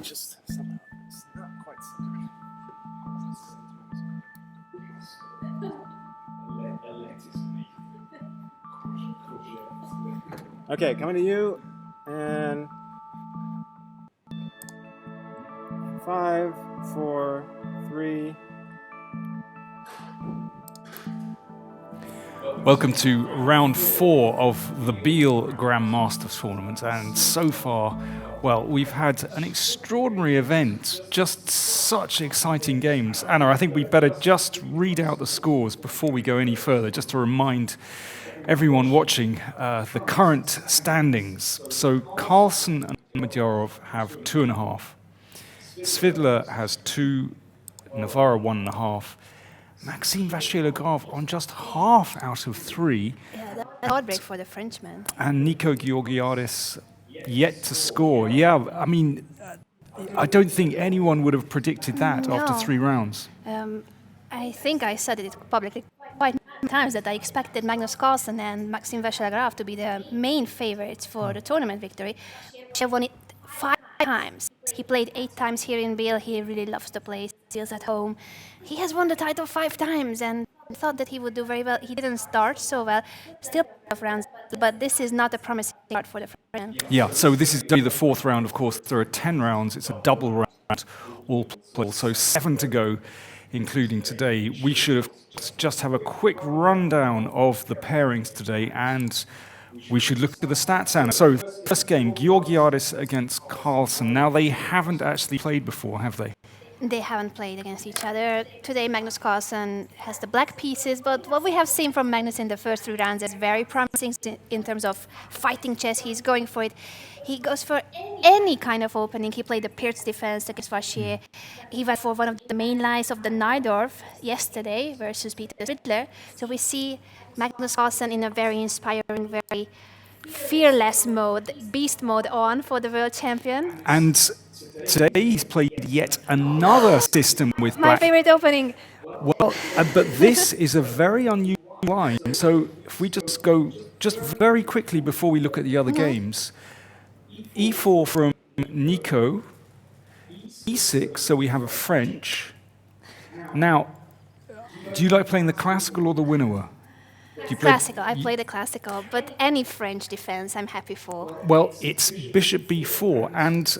just somehow it's not quite centered. Okay, coming to you, and 5, 4, 3. Welcome to round 4 of the Biel Grandmaster tournament, and so far, well, we've had an extraordinary event, just such exciting games. Anna, I think we'd better just read out the scores before we go any further, just to remind everyone watching the current standings. So Carlsen and Mamedyarov have 2.5. Svidler has 2, Navara 1.5. Vachier-Lagrave on just half out of 3. Yeah, that's a hard break for the Frenchman. And Nico Georgiadis yet to score. Yeah, I mean, I don't think anyone would have predicted that after 3 rounds. I think I said it publicly quite many times that I expected Magnus Carlsen and Vachier-Lagrave to be the main favorites for the tournament victory. He won it 5 times. He played 8 times here in Biel. He really loves the place. He feels at home. He has won the title 5 times and thought that he would do very well. He didn't start so well, still rounds, but this is not a promising start for the French. Yeah, so this is only the 4th round, of course. There are 10 rounds. It's a double round, all played, so 7 to go, including today. We should have just have a quick rundown of the pairings today, and we should look at the stats, Anna. So, first game, Georgiadis against Carlsen. Now, they haven't actually played before, have they? They haven't played against each other. Today, Magnus Carlsen has the black pieces, but what we have seen from Magnus in the first 3 rounds is very promising in terms of fighting chess. He's going for it. He goes for any kind of opening. He played the pierced defense against Vachier. He went for one of the main lines of the Najdorf yesterday versus Svidler. So we see Magnus Carlsen in a very inspiring, very fearless mode, beast mode on for the world champion. And today he's played yet another system with My black. favorite opening. Well, but this is a very unusual line. So if we just go just very quickly before we look at the other games, E4 from Nico, E6, so we have a French. Now, do you like playing the classical or the winnower? Classical. I play the classical, but any French defense I'm happy for. Well, it's bishop b4 and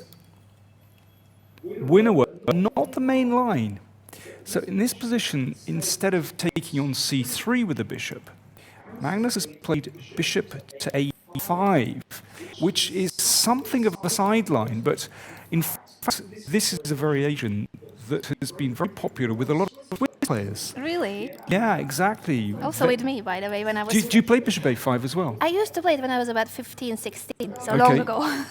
winnower, not the main line. So in this position, instead of taking on c3 with the bishop, Magnus has played bishop to a5, which is something of a sideline, but in fact, this is a variation that has been very popular with a lot of players. Really? Yeah, exactly. Also with me, by the way, when I was... Do you play bishop a5 as well? I used to play it when I was about 15, 16, so long ago.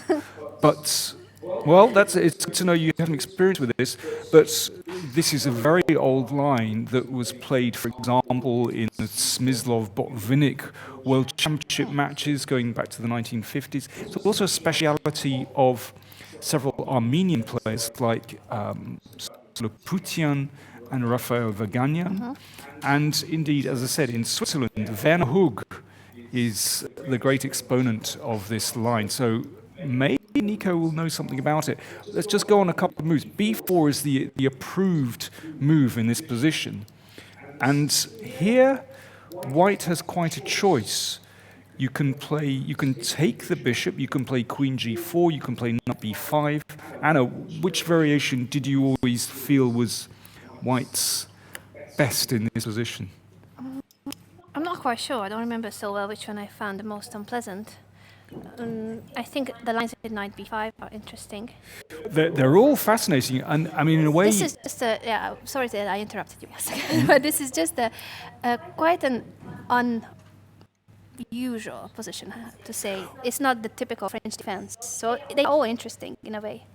But, well, it's good to know you have an experience with this, but this is a very old line that was played, for example, in the Smyslov-Botvinnik World Championship matches going back to the 1950s. It's also a speciality of several Armenian players like Putian and Raphael Vaganyan. And indeed, as I said, in Switzerland, Werner Hug is the great exponent of this line. So maybe Nico will know something about it. Let's just go on a couple of moves. B4 is the approved move in this position. And here, White has quite a choice. You can take the bishop, you can play queen g4, you can play knight b5. Anna, which variation did you always feel was White's best in this position? I'm not quite sure. I don't remember so well which one I found the most unpleasant. I think the lines with knight b5 are interesting. They're all fascinating, and I mean, in a way... This is just a... Yeah, sorry that I interrupted you, but this is just quite an unusual position, I have to say. It's not the typical French defense, so they're all interesting in a way.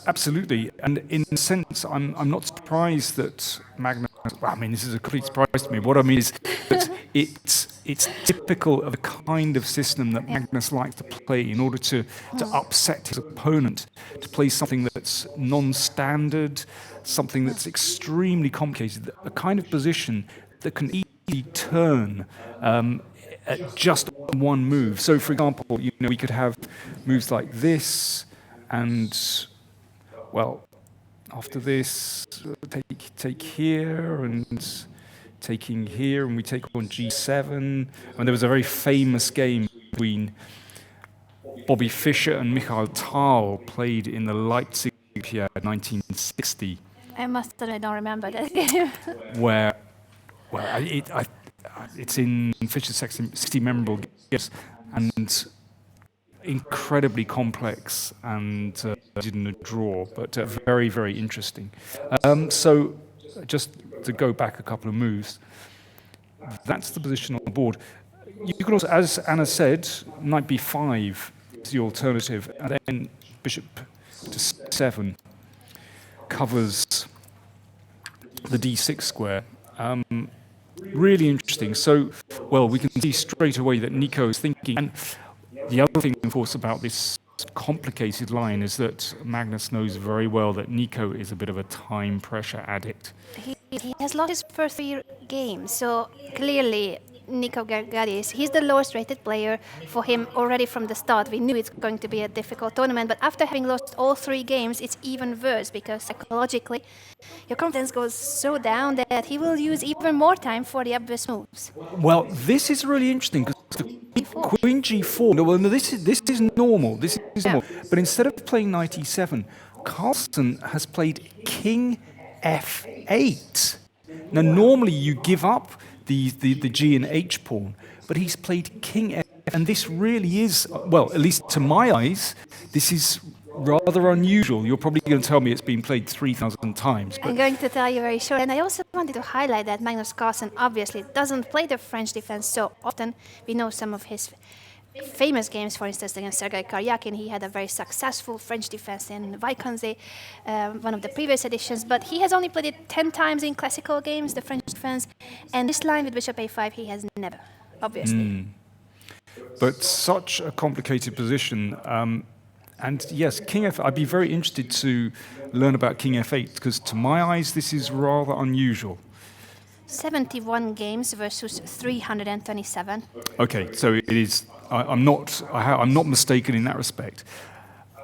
Absolutely, and in a sense, I'm not surprised that Magnus... I mean, this is a complete surprise to me. What I mean is that it's typical of the kind of system that Magnus likes to play in order to upset his opponent, to play something that's non-standard, something that's extremely complicated, a kind of position that can easily turn at just one move. So, for example, we could have moves like this, and well, after this, take here and taking here, and we take on g7. And there was a very famous game between Bobby Fischer and Michael Tal played in the Leipzig Olympiad 1960, I must admit, I don't remember that game. where, well, it's in Fischer's 60 memorable games, and incredibly complex, and didn't a draw, but very, very interesting. So just to go back a couple of moves, that's the position on the board. You can also, as Anna said, knight b5 is the alternative, and then bishop to c7 covers the d6 square. Really interesting. So, well, we can see straight away that Nico is thinking. And the other thing, of course, about this complicated line is that Magnus knows very well that Nico is a bit of a time pressure addict. He has lost his first 3 games, so clearly Nico Gergadis, he's the lowest rated player. For him already from the start, we knew it's going to be a difficult tournament, but after having lost all 3 games, it's even worse, because psychologically your confidence goes so down that he will use even more time for the obvious moves. Well, this is really interesting, because Queen G4, no, well, no, this is normal, but instead of playing knight E7, Carlsen has played King F8. Now, normally you give up the G and H pawn, but he's played King F, and this really is, well, at least to my eyes, this is rather unusual. You're probably going to tell me it's been played 3,000 times. But I'm going to tell you very short, and I also wanted to highlight that Magnus Carlsen obviously doesn't play the French defense so often. We know some of his famous games, for instance, against Sergei Karyakin. He had a very successful French defense in Vachier-Lagrave, one of the previous editions, but he has only played it 10 times in classical games, the French defense, and this line with bishop a5 he has never, obviously. But such a complicated position. And yes, King F, I'd be very interested to learn about King F8, because to my eyes this is rather unusual. 71 games versus 327. Okay, so it is. I'm not mistaken in that respect.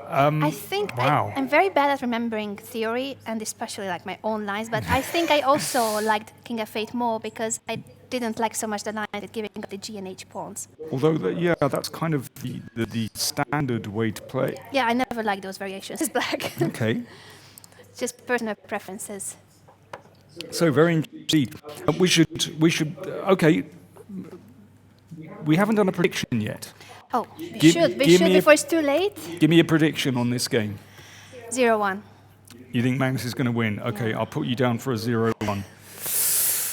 I think wow. I'm very bad at remembering theory, and especially like my own lines, but I think I also liked King F8 more because I didn't like so much the line with giving up the G and H pawns. Although, yeah, that's kind of the standard way to play. Yeah, I never liked those variations. It's black. Okay. Just personal preferences. So very indeed. We should. Okay. We haven't done a prediction yet. Oh, we should before it's too late. Give me a prediction on this game. 0-1. You think Magnus is going to win? Okay, I'll put you down for a 0-1.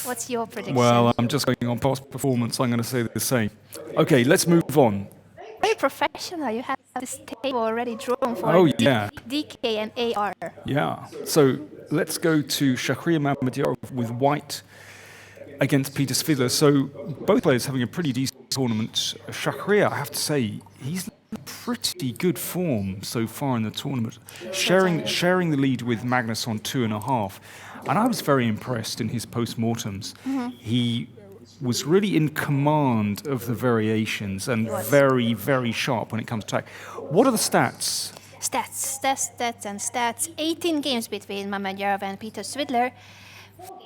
What's your prediction? Well, I'm just going on past performance. I'm going to say the same. Okay, let's move on. Very professional. You have this table already drawn for DK and AR. Yeah. So let's go to Vachier Mamedyarov with white against Peter Svidler. So both players having a pretty decent tournament. Vachier, I have to say, he's in pretty good form so far in the tournament, sharing the lead with Magnus on 2.5. And I was very impressed in his post-mortems. He was really in command of the variations and very, very sharp when it comes to attack. What are the stats? Stats. 18 games between Mamedyarov and Peter Svidler.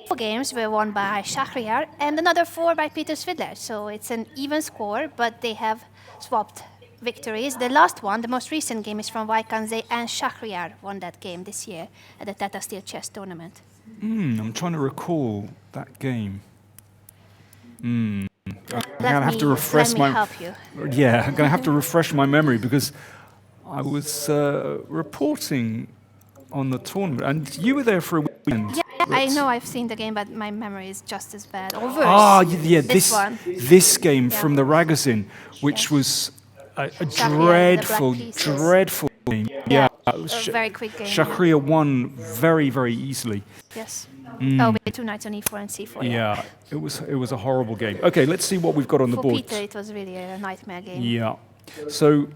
4 games were won by Vachier and another 4 by Peter Svidler. So it's an even score, but they have swapped victories. The last one, the most recent game, is from Vachier, and Vachier won that game this year at the Tata Steel Chess Tournament. I'm trying to recall that game. I'm going to have to refresh my... help you. Yeah, I'm going to have to refresh my memory, because I was reporting on the tournament, and you were there for a weekend. Yeah, I know I've seen the game, but my memory is just as bad, or worse. This game from the Ragozin, which was a dreadful game. Yeah, a very quick game. Vachier won very, very easily. Yes. Oh, with 2 knights on e4 and c4. Yeah, it was a horrible game. Okay, let's see what we've got on the board. For Peter, it was really a nightmare game. Yeah. So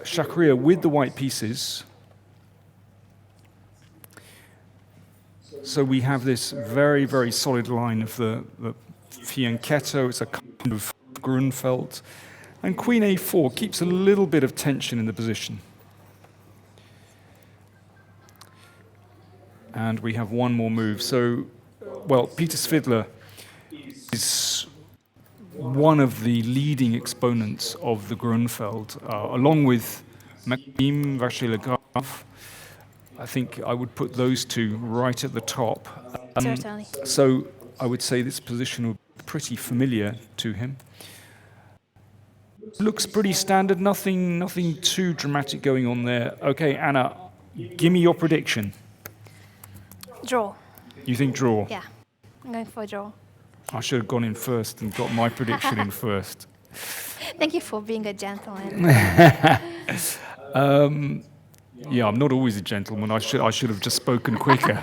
Vachier with the white pieces. So we have this very, very solid line of the fianchetto. It's a kind of Grunfeld. And Queen a4 keeps a little bit of tension in the position. And we have one more move. So, well, Peter Svidler is one of the leading exponents of the Grunfeld, along with Maxime Vachier-Lagrave. I think I would put those two right at the top. Certainly. So I would say this position would be pretty familiar to him. Looks pretty standard, nothing too dramatic going on there. Okay, Anna, give me your prediction. Draw. You think draw? Yeah, I'm going for a draw. I should have gone in first and got my prediction in first. Thank you for being a gentleman. Yeah, I'm not always a gentleman. I should have just spoken quicker.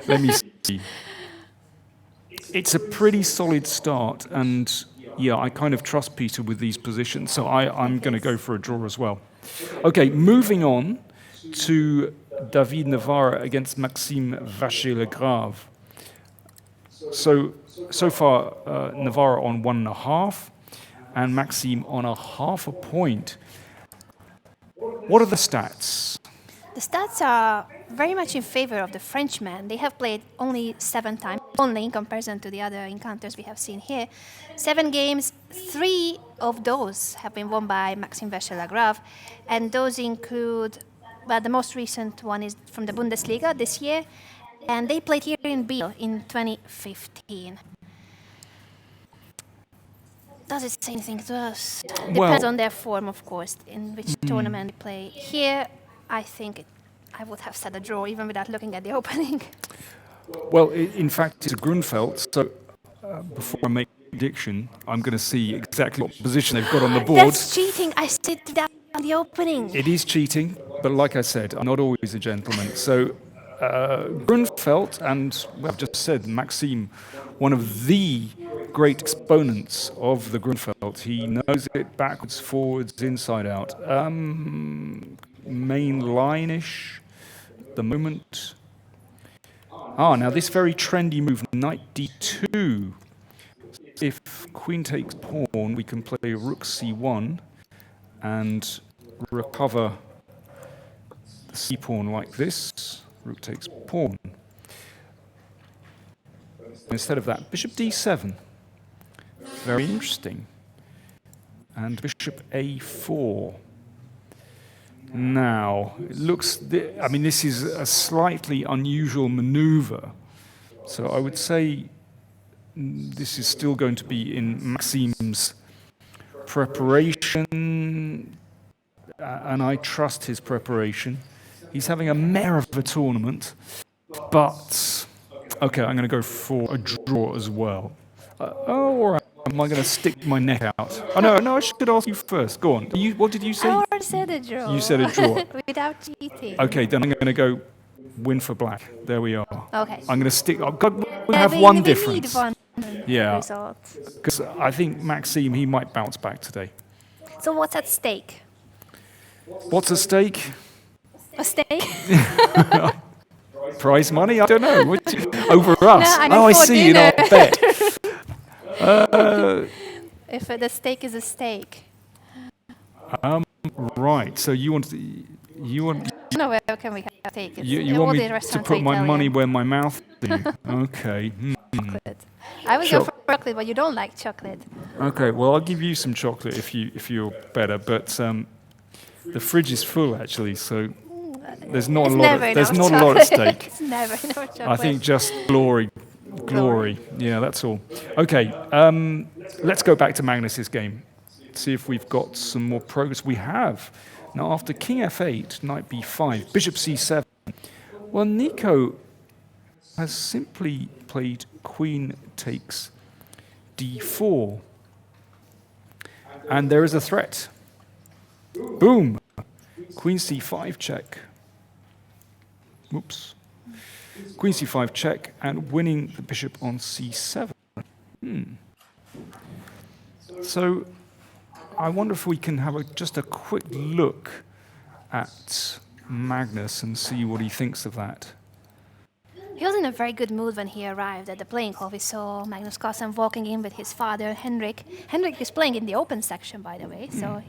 Let me see. It's a pretty solid start, and yeah, I kind of trust Peter with these positions, so I'm going to go for a draw as well. Okay, moving on to David Navara against Maxime Vachier-Lagrave. So far, Navara on 1.5, and Maxime on 0.5 point. What are the stats? The stats are very much in favor of the Frenchman. They have played only 7 times, only in comparison to the other encounters we have seen here. 7 games, 3 of those have been won by Maxime Vachier-Lagrave, and those include, well, the most recent one is from the Bundesliga this year, and they played here in Biel in 2015. Does it say anything to us? Depends on their form, of course, in which tournament they play. Here, I think I would have said a draw, even without looking at the opening. Well, in fact, it's a Grunfeld, so before I make a prediction, I'm going to see exactly what position they've got on the board. That's cheating. I said that on the opening. It is cheating, but like I said, I'm not always a gentleman. So Grunfeld, and I've just said Maxime, one of the great exponents of the Grunfeld. He knows it backwards, forwards, inside out. Main line-ish at the moment. Now this very trendy move, knight d2. If queen takes pawn, we can play rook c1 and recover the c-pawn like this. Rook takes pawn. Instead of that, bishop d7. Very interesting. And bishop a4. Now, it looks, I mean, this is a slightly unusual maneuver. So I would say this is still going to be in Maxime's preparation, and I trust his preparation. He's having a mare of a tournament, but okay, I'm going to go for a draw as well. All right. Am I going to stick my neck out? Oh, no, I should ask you first. Go on. What did you say? I already said a draw. You said a draw. Without cheating. Okay, then I'm going to go win for black. There we are. Okay. I'm going to stick. We have one difference. Need one result. Because I think Maxime, he might bounce back today. So what's at stake? What's at stake? A stake? Prize money? I don't know. Over us. No, I see. In our bet. If the stake is a steak. Right. So you want? No, where can we have steak? You want me to put my money where my mouth is? Okay. Chocolate. I would go for chocolate, but you don't like chocolate. Okay. Well, I'll give you some chocolate if you're better. But the fridge is full actually, so there's not a lot. There's not a lot at stake. It's never enough chocolate. I think just glory. Yeah, that's all. Okay, let's go back to Magnus's game. See if we've got some more progress. We have. Now, after king f8, knight b5, bishop c7. Well, Nico has simply played queen takes d4. And there is a threat. Boom! Queen c5 check. Oops. Queen c5 check and winning the bishop on c7. So I wonder if we can have just a quick look at Magnus and see what he thinks of that. He was in a very good mood when he arrived at the playing hall. We saw Magnus Carlsen walking in with his father, Henrik. Henrik is playing in the open section, by the way, so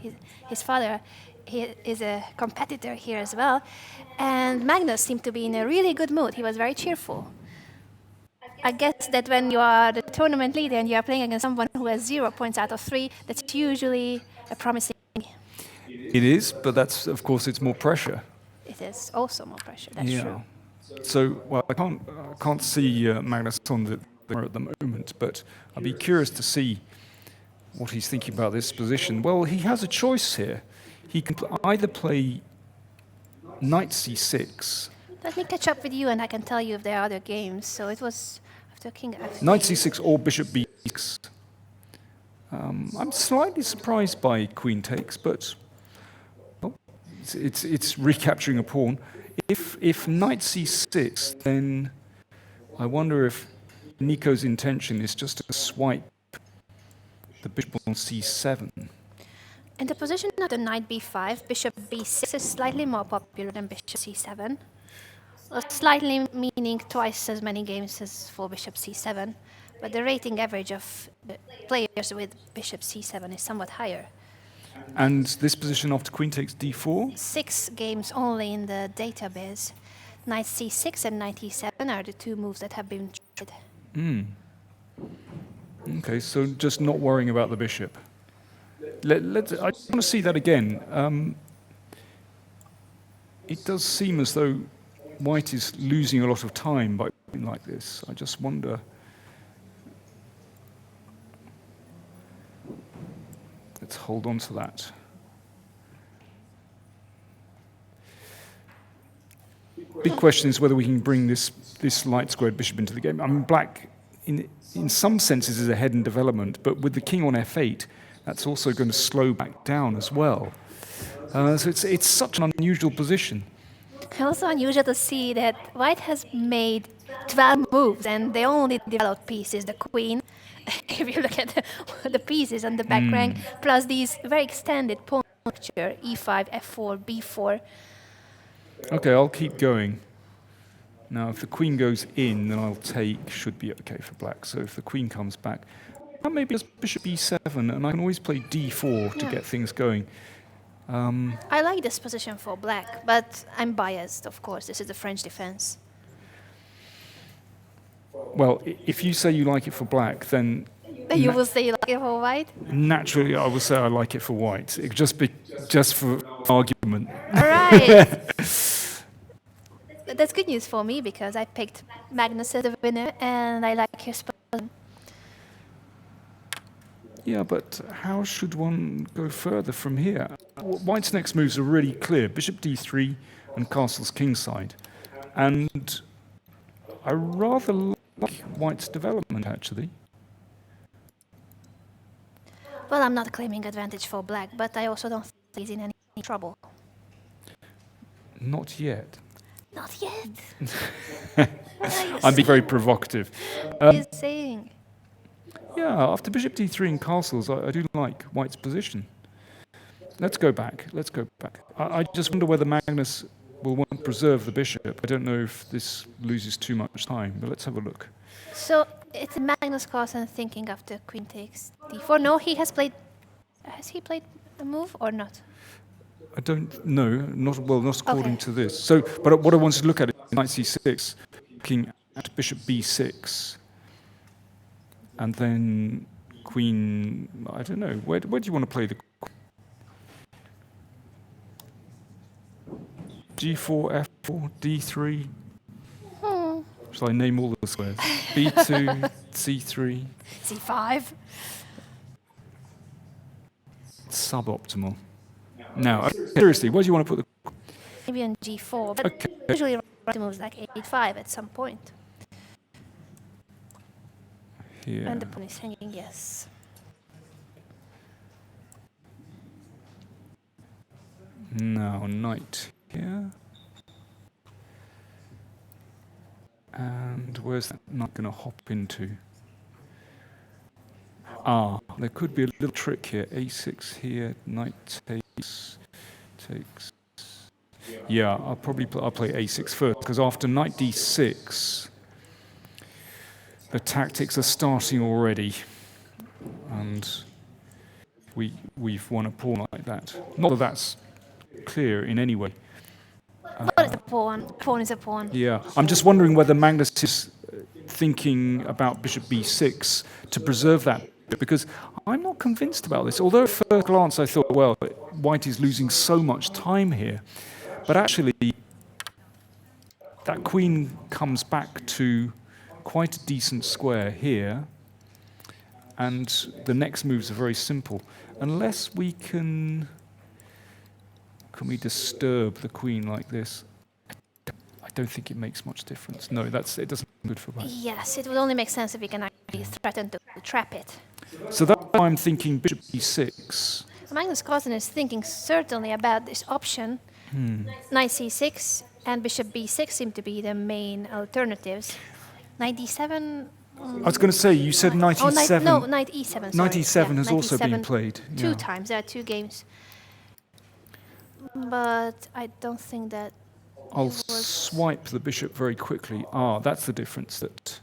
his father he is a competitor here as well. And Magnus seemed to be in a really good mood. He was very cheerful. I guess that when you are the tournament leader and you are playing against someone who has 0 points out of 3, that's usually a promising. It is, but that's, of course, it's more pressure. It is also more pressure. That's true. So, well, I can't see Magnus on the at the moment, but I'd be curious to see what he's thinking about this position. Well, he has a choice here. He can either play knight c6. Let me catch up with you, and I can tell you if there are other games. So it was after king f3. Knight c6 or bishop b6. I'm slightly surprised by queen takes, but well, it's recapturing a pawn. If knight c6, then I wonder if Nico's intention is just to swipe the bishop on c7. In the position of the knight b5, bishop b6 is slightly more popular than bishop c7. Slightly meaning twice as many games as for bishop c7, but the rating average of the players with bishop c7 is somewhat higher. And this position after queen takes d4? 6 games only in the database. Knight c6 and knight e7 are the 2 moves that have been tried. Okay, so just not worrying about the bishop. I want to see that again. It does seem as though white is losing a lot of time by playing like this. I just wonder. Let's hold on to that. Big question is whether we can bring this light squared bishop into the game. I mean, black, in some senses, is ahead in development, but with the king on f8, that's also going to slow back down as well. So it's such an unusual position. Also unusual to see that white has made 12 moves, and the only developed piece is the queen. If you look at the pieces on the back rank, plus these very extended pawn structure, e5, f4, b4. Okay, I'll keep going. Now, if the queen goes in, then I'll take, should be okay for black. So if the queen comes back, maybe just bishop e7, and I can always play d4 to get things going. I like this position for black, but I'm biased, of course. This is the French defense. Well, if you say you like it for black, then You will say you like it for white? naturally I will say I like it for white. It just for argument. All right. That's good news for me because I picked Magnus as the winner, and I like his position. Yeah, but how should one go further from here? White's next moves are really clear. Bishop d3 and castle's kingside. And I rather like white's development, actually. Well, I'm not claiming advantage for black, but I also don't think he's in any trouble. Not yet. Not yet. I'm being very provocative. He's saying. Yeah, after bishop d3 and castles, I do like white's position. Let's go back. I just wonder whether Magnus will want to preserve the bishop. I don't know if this loses too much time, but let's have a look. So it's Magnus Carlsen thinking after queen takes d4. No, he has played. Has he played a move or not? I don't know, not according to this. So, but what I wanted to look at is knight c6, looking at bishop b6, and then queen. I don't know. Where do you want to play the g4, f4, d3? Shall I name all the squares? b2, c3. c5. Suboptimal. Now, seriously, where do you want to put the? Maybe on g4, but Okay. usually right moves like a5 at some point. Here. And the pawn is hanging, yes. Now, knight here. And where's that knight going to hop into? There could be a little trick here. a6 here, knight takes. Yeah, I'll play a6 first, because after knight d6, the tactics are starting already, and we've won a pawn like that. Not that that's clear in any way. But it's a pawn. Pawn is a pawn. Yeah, I'm just wondering whether Magnus is thinking about bishop b6 to preserve that, because I'm not convinced about this. Although at first glance I thought, well, white is losing so much time here, but actually that queen comes back to quite a decent square here, and the next moves are very simple. Unless we can we disturb the queen like this? I don't think it makes much difference. No, it doesn't look good for black. Yes, it would only make sense if we can actually threaten to trap it. So that's why I'm thinking bishop b6. Magnus Carlsen is thinking certainly about this option. Knight c6 and bishop b6 seem to be the main alternatives. Knight d7. I was going to say, you said knight e7. No, knight e7. Sorry. Knight e7 has knight also e7 been played. Two times. There are 2 games. But I don't think that. I'll swipe the bishop very quickly. That's the difference, that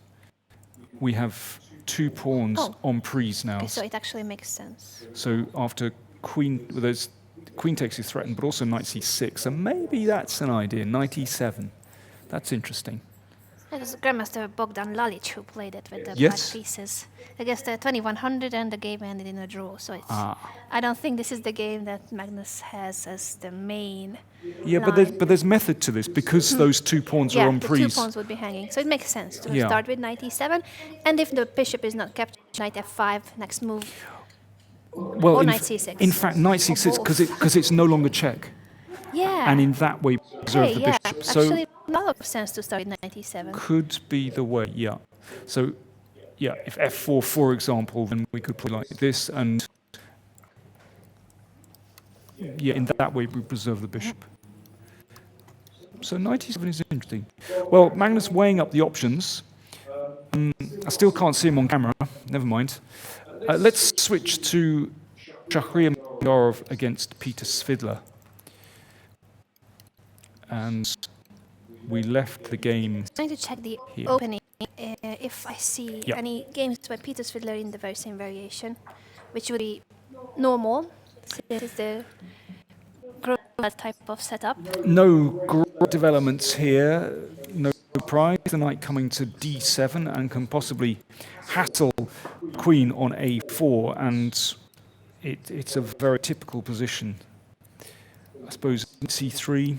we have 2 pawns on prise now. Okay, so it actually makes sense. So after queen, there's queen takes is threatened, but also knight c6. And maybe that's an idea. Knight e7. That's interesting. It was Grandmaster Bogdan Lalic who played it with the Yes. black pieces against the 2100, and the game ended in a draw. So it's. I don't think this is the game that Magnus has as the main. Yeah, line. but there's method to this, because those 2 pawns are on the prise. 2 pawns would be hanging. So it makes sense to start with knight e7, and if the bishop is not captured, knight f5, next move. Well, or knight c6. In fact, knight c6, because it's no longer check. Yeah. And in that way, preserve the bishop. So actually, a lot of sense to start with knight e7. could be the way, yeah. So, yeah, if f4, for example, then we could play like this, and yeah, in that way we preserve the bishop. So knight e7 is interesting. Well, Magnus weighing up the options. I still can't see him on camera. Never mind. Let's switch to Vachier-Lagrave against Peter Svidler. And we left the game. Trying to check the Here. opening if I see any games by Peter Svidler in the very same variation, which would be normal. This is the Grunfeld type of setup. No great developments here. No surprise. The knight coming to d7 and can possibly hassle queen on a4, and it's a very typical position. I suppose c3.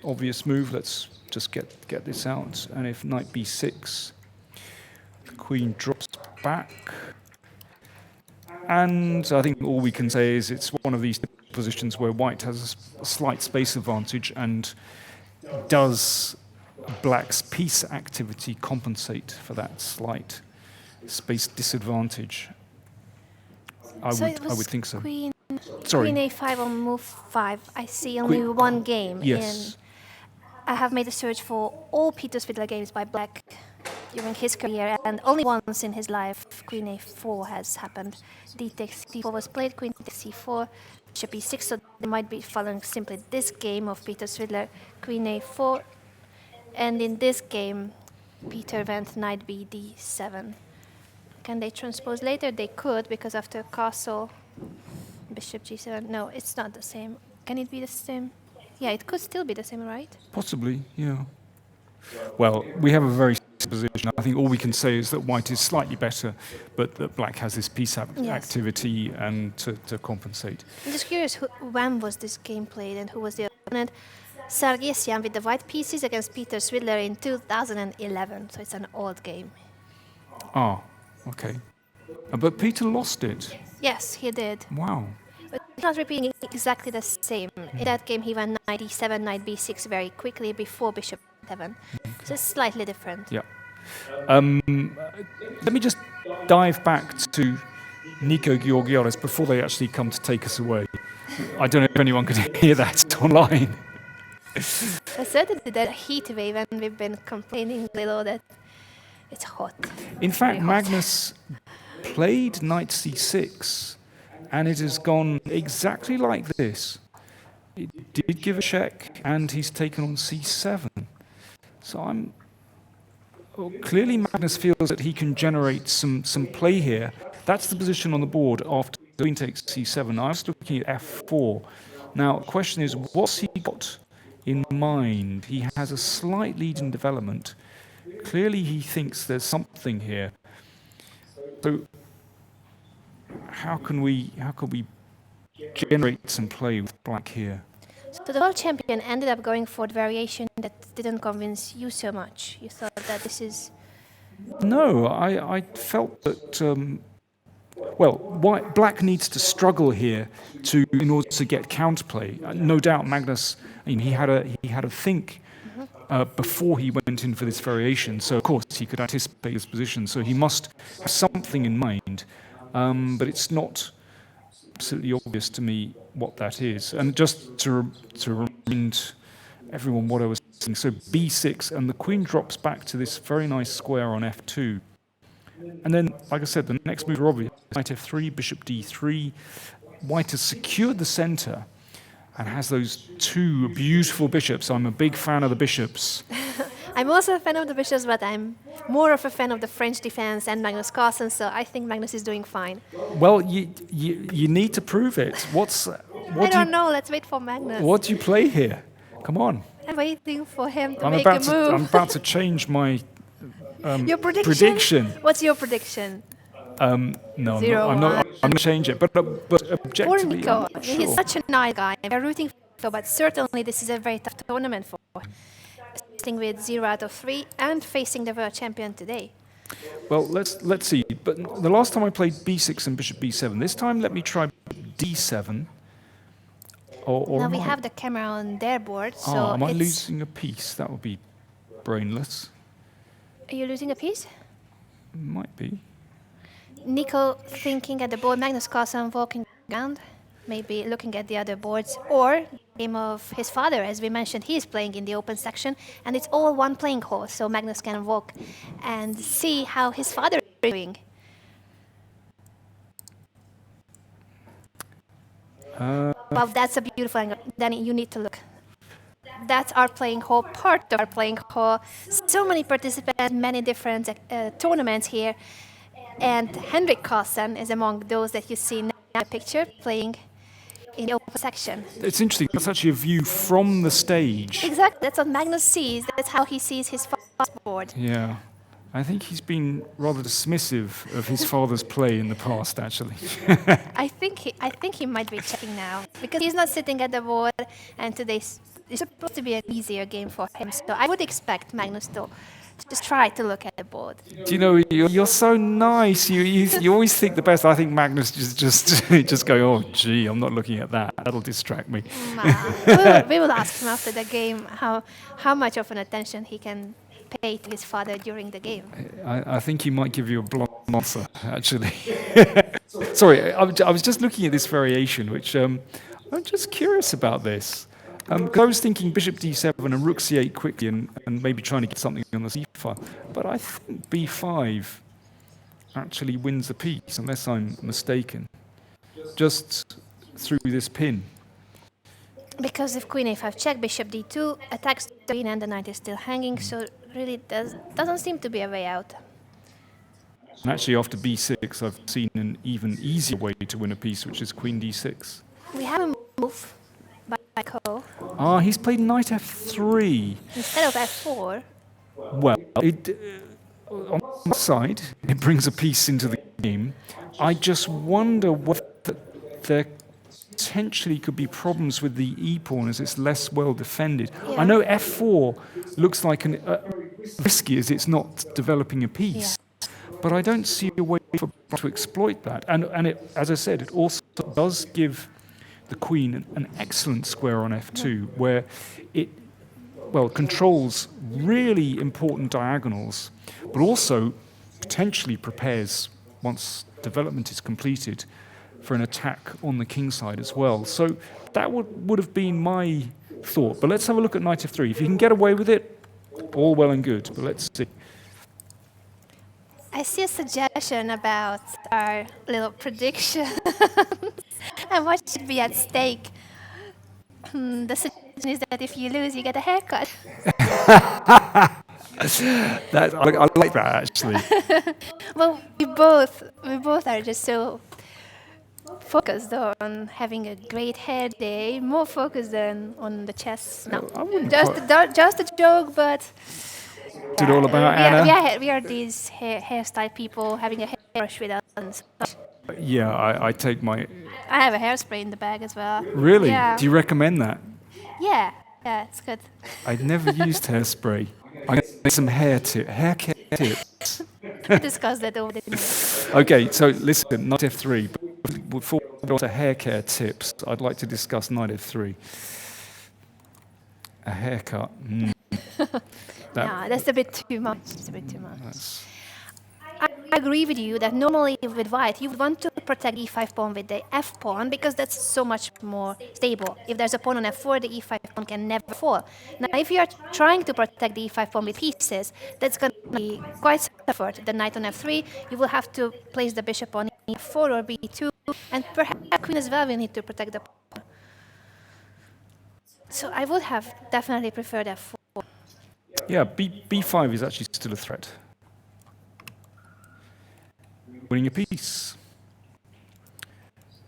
Obvious move. Let's just get this out. And if knight b6, the queen drops back. And I think all we can say is it's one of these positions where white has a slight space advantage, and does black's piece activity compensate for that slight space disadvantage? I would think so. Queen Sorry. Queen a5 on move 5. I see only one game. Yes. I have made a search for all Peter Svidler games by black during his career, and only once in his life Queen a4 has happened. D takes c4 was played, Queen takes c4, bishop e6, so they might be following simply this game of Peter Svidler, Queen a4, and in this game Peter went knight b d7. Can they transpose later? They could, because after castle, bishop g7, no, it's not the same. Can it be the same? Yeah, it could still be the same, right? Possibly, yeah. Well, we have a very position. I think all we can say is that white is slightly better, but that black has this piece activity and to compensate. I'm just curious, when was this game played and who was the opponent? Sargsyan with the white pieces against Peter Svidler in 2011, so it's an old game. Okay. But Peter lost it. Yes, he did. Wow. But it's not repeating exactly the same. In that game, he went knight e7, knight b6 very quickly before bishop 7. So it's slightly different. Yeah. Let me just dive back to Nico Georgiades before they actually come to take us away. I don't know if anyone could hear that online. I certainly that heat wave, and we've been complaining a little that it's hot. In fact, Very hot. Magnus played knight c6, and it has gone exactly like this. It did give a check, and he's taken on c7. So clearly Magnus feels that he can generate some play here. That's the position on the board after queen takes c7. I was looking at f4, Now, the question is, what's he got in mind? He has a slight lead in development. Clearly, he thinks there's something here. So, how can we generate some play with black here? So the world champion ended up going for the variation that didn't convince you so much. You thought that this is... No, I felt that black needs to struggle here in order to get counterplay. No doubt, Magnus. I mean, he had a think before he went in for this variation. So of course he could anticipate his position. So he must have something in mind, but it's not absolutely obvious to me what that is. And just to remind everyone what I was saying, so b6, and the queen drops back to this very nice square on f2. And then, like I said, the next move are obvious. Knight f3, bishop d3. White has secured the center and has those two beautiful bishops. I'm a big fan of the bishops. I'm also a fan of the bishops, but I'm more of a fan of the French defense and Magnus Carlsen, so I think Magnus is doing fine. Well, you need to prove it. I don't know. Let's wait for Magnus. What do you play here? Come on. I'm waiting for him to make a move. I'm about to change my your prediction? What's your prediction? No, 0-1. I'm not going to change it. But objectively, Poor Nico. I'm not sure. He's such a nice guy. We're rooting for Nico, but certainly this is a very tough tournament for him. Starting with 0 out of 3 and facing the world champion today. Well, let's see. But the last time I played b6 and bishop b7. This time, let me try d7. Or now we have the camera on their board, so am I losing a piece? That would be brainless. Are you losing a piece? Might be. Nico thinking at the board, Magnus Carlsen walking around, maybe looking at the other boards, or game of his father, as we mentioned, he is playing in the open section, and it's all one playing hall, so Magnus can walk and see how his father is doing. Well, that's a beautiful angle. Then you need to look. That's our playing hall, part of our playing hall. So many participants, many different tournaments here. And Henrik Carlsen is among those that you see in the picture playing in the open section. It's interesting. That's actually a view from the stage. Exactly. That's what Magnus sees. That's how he sees his father's board. Yeah. I think he's been rather dismissive of his father's play in the past, actually. I think he might be checking now because he's not sitting at the board, and today's is supposed to be an easier game for him. So I would expect Magnus to just try to look at the board. Do you know, you're so nice. You always think the best. I think Magnus just go, oh, gee, I'm not looking at that. That'll distract me. We will ask him after the game how much of an attention he can pay to his father during the game. I think he might give you a blunt answer, actually. Sorry, I was just looking at this variation, which I'm just curious about this. I was thinking bishop d7 and rook c8 quickly and maybe trying to get something on the c file. But I think b5 actually wins the piece, unless I'm mistaken, just through this pin. Because if queen a5 check, bishop d2 attacks the queen and the knight is still hanging, so really doesn't seem to be a way out. And actually after b6 I've seen an even easier way to win a piece, which is queen d6. We have a move by Ko. He's played knight f3. Instead of f4. Well, on one side, it brings a piece into the game. I just wonder whether there potentially could be problems with the e-pawn as it's less well defended. Yeah. I know f4 looks like risky as it's not developing a piece, but I don't see a way to exploit that. And it, as I said, it also does give the queen an excellent square on f2, where it controls really important diagonals, but also potentially prepares, once development is completed, for an attack on the king side as well. So that would have been my thought. But let's have a look at knight f3. If you can get away with it, all well and good. But let's see. I see a suggestion about our little prediction and what should be at stake. The suggestion is that if you lose, you get a haircut. I like that, actually. Well, we both are just so focused on having a great hair day, more focused than on the chess. No, I wouldn't just a joke, but What's it all about, Anna? we are these hairstyle people having a hairbrush with us. And such. Yeah, I take my... I have a hairspray in the bag as well. Really? Yeah. Do you recommend that? Yeah, it's good. I'd never used hairspray. I'm going to make some hair care tips. We discussed that over the dinner. Okay, so listen, knight f3. But before we go on to hair care tips, I'd like to discuss knight f3. A haircut. No, that's a bit too much. I agree with you that normally with white, you would want to protect e5 pawn with the f pawn because that's so much more stable. If there's a pawn on f4, the e5 pawn can never fall. Now, if you are trying to protect the e5 pawn with pieces, that's going to be quite some effort. The knight on f3, you will have to place the bishop on e4 or b2, and perhaps queen as well will need to protect the pawn. So I would have definitely preferred f4. Yeah, b5 is actually still a threat. Winning a piece.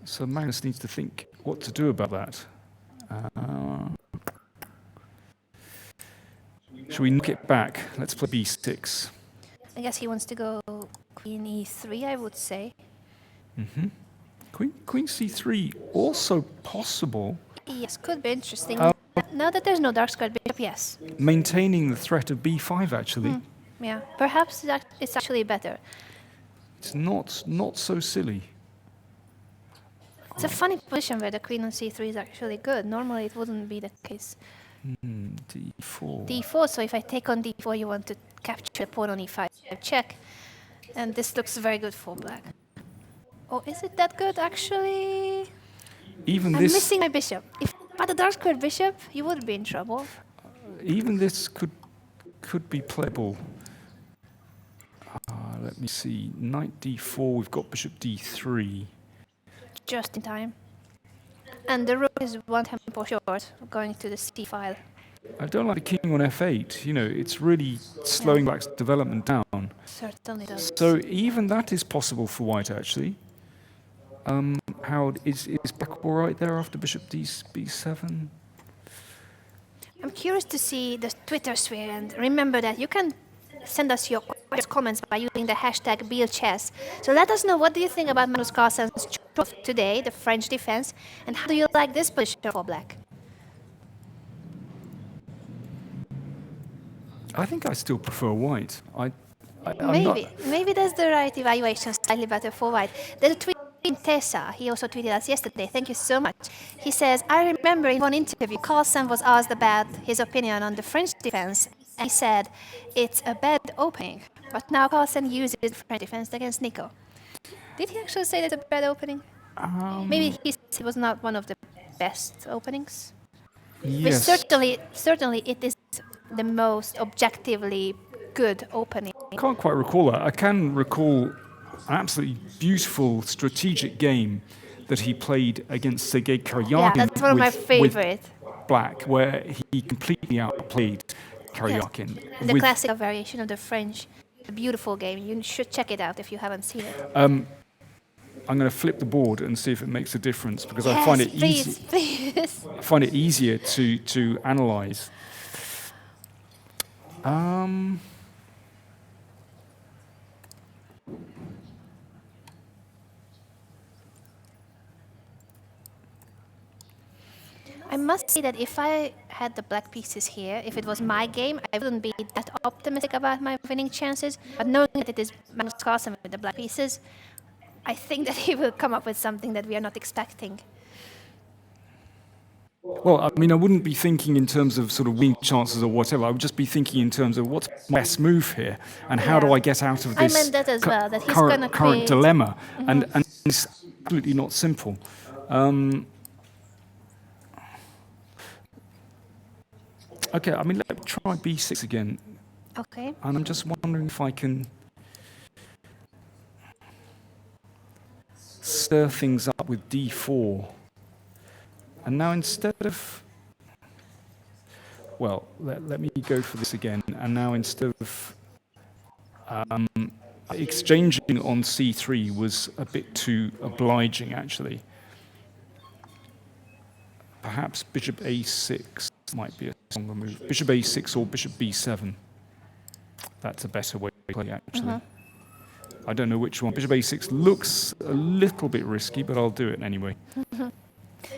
So Magnus needs to think what to do about that. Should we knock it back? Let's play b6. I guess he wants to go queen e3, I would say. Queen c3 also possible. Yes, could be interesting. Now that there's no dark squared bishop, yes. Maintaining the threat of b5 actually. Yeah, perhaps it's actually better. It's not so silly. It's a funny position where the queen on c3 is actually good. Normally it wouldn't be the case. d4. d4, so if I take on d4, you want to capture the pawn on e5, check. And this looks very good for black. Oh, is it that good actually? Even I'm this missing my bishop. If I had a dark squared bishop, you would be in trouble. even this could be playable. Let me see. Knight d4, we've got bishop d3. Just in time. And the rook is one tempo short, going to the c file. I don't like the king on f8. You know, it's really slowing back development down. Certainly does. So even that is possible for white, actually. Howard, is black all right there after bishop b7? I'm curious to see the Twitter sphere, and remember that you can send us your comments by using the hashtag BielChess. So let us know, what do you think about Magnus Carlsen's choice today, the French defense, and how do you like this position for black? I think I still prefer white. I'm not, Maybe that's the right evaluation, slightly better for white. There's a tweet from Tessa, he also tweeted us yesterday, thank you so much. He says, I remember in one interview, Carlsen was asked about his opinion on the French defense, and he said, it's a bad opening. But now Carlsen uses French defense against Nico. Did he actually say that's a bad opening? Maybe he said it was not one of the best openings. yes. But certainly it is the most objectively good opening. I can't quite recall that. I can recall an absolutely beautiful strategic game that he played against Sergei Karyakin. Yeah, that's one of my favorite. Black, where he completely outplayed Karyakin. Yes. The classic variation of the French. A beautiful game. You should check it out if you haven't seen it. I'm going to flip the board and see if it makes a difference, because yes, I find it please. I find it easier to analyze. I must say that if I had the black pieces here, if it was my game, I wouldn't be that optimistic about my winning chances. But knowing that it is Magnus Carlsen with the black pieces, I think that he will come up with something that we are not expecting. Well, I mean, I wouldn't be thinking in terms of sort of winning chances or whatever. I would just be thinking in terms of what's my best move here, and how do I get out of this I meant that as well, that he's gonna current create... dilemma. And it's absolutely not simple. Okay, I mean, let me try b6 again. Okay. And I'm just wondering if I can stir things up with d4. And now instead of... Well, let me go for this again. And now instead of... exchanging on c3 was a bit too obliging, actually. Perhaps bishop a6 might be a stronger move. Bishop a6 or bishop b7. That's a better way to play, actually. I don't know which one. Bishop a6 looks a little bit risky, but I'll do it anyway.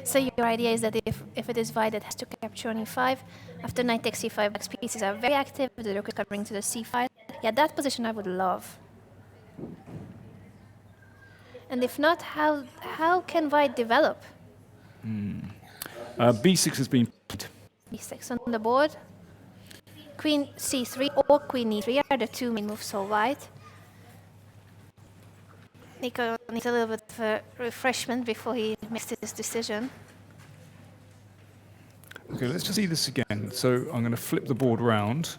So your idea is that if it is white, it has to capture on e5. After knight takes c5, black's pieces are very active. The rook is covering to the c file. Yeah, that position I would love. And if not, how can white develop? b6 has been played. b6 on the board. Queen c3 or queen e3 are the two main moves for white. Nico needs a little bit of a refreshment before he makes his decision. Okay, let's just see this again. So I'm going to flip the board round.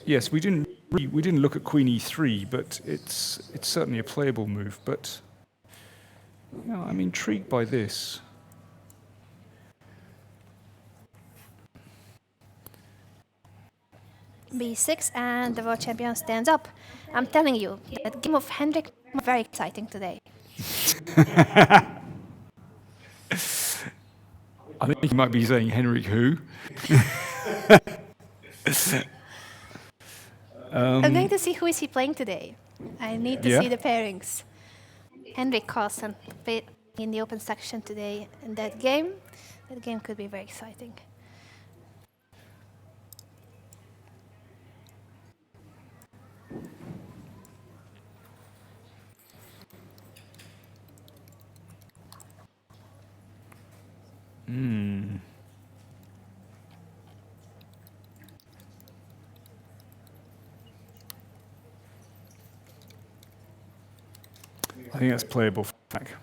Yes, we didn't look at queen e3, but it's certainly a playable move. But yeah, I'm intrigued by this. b6 and the world champion stands up. I'm telling you, that game of Hendrik was very exciting today. I think you might be saying Henrik who? I'm going to see who is he playing today. I need to see the pairings. Henrik Carlsen played in the open section today, and that game could be very exciting. I think that's playable for black,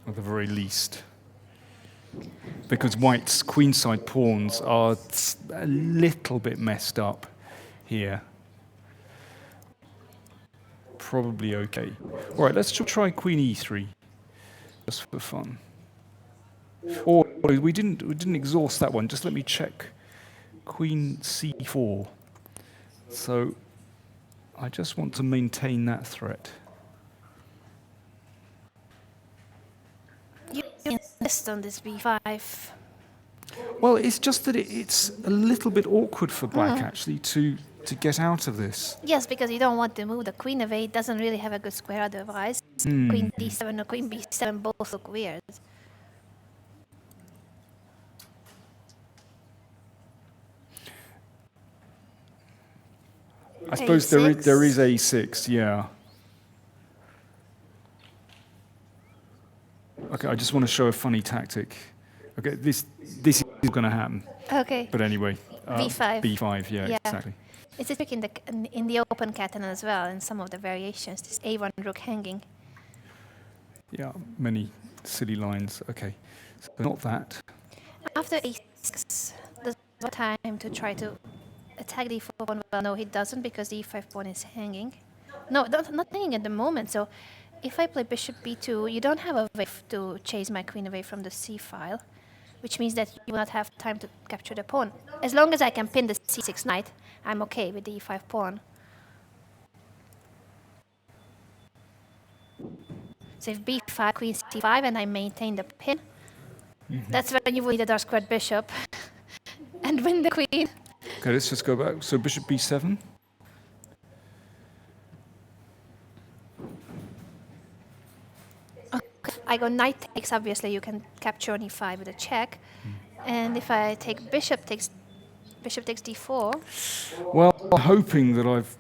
at the very least. Because white's queenside pawns are a little bit messed up here. Probably okay. All right, let's try queen e3, just for fun. Or we didn't exhaust that one. Just let me check. Queen c4. So I just want to maintain that threat. You insist on this b5. Well, it's just that it's a little bit awkward for black, actually, to get out of this. Yes, because you don't want to move the queen away. It doesn't really have a good square otherwise. Queen d7 or queen b7 both look weird. I suppose there is a6, yeah. Okay, I just want to show a funny tactic. Okay, this is going to happen. Okay. But anyway, b5. b5, yeah, exactly. It's a trick in the open Catalan as well, in some of the variations. This a1 rook hanging. Yeah, many silly lines. Okay, so not that. After a6, there's no time to try to attack the e4 pawn. Well, no, he doesn't, because the e5 pawn is hanging. No, not hanging at the moment. So if I play bishop b2, you don't have a way to chase my queen away from the c file, which means that you will not have time to capture the pawn. As long as I can pin the c6 knight, I'm okay with the e5 pawn. So if b5, queen c5, and I maintain the pin, that's when you will need a dark squared bishop and win the queen. Okay, let's just go back. So bishop b7. Okay. I go knight takes, obviously you can capture on e5 with a check. And if I take bishop takes d4. Well, I'm hoping that I've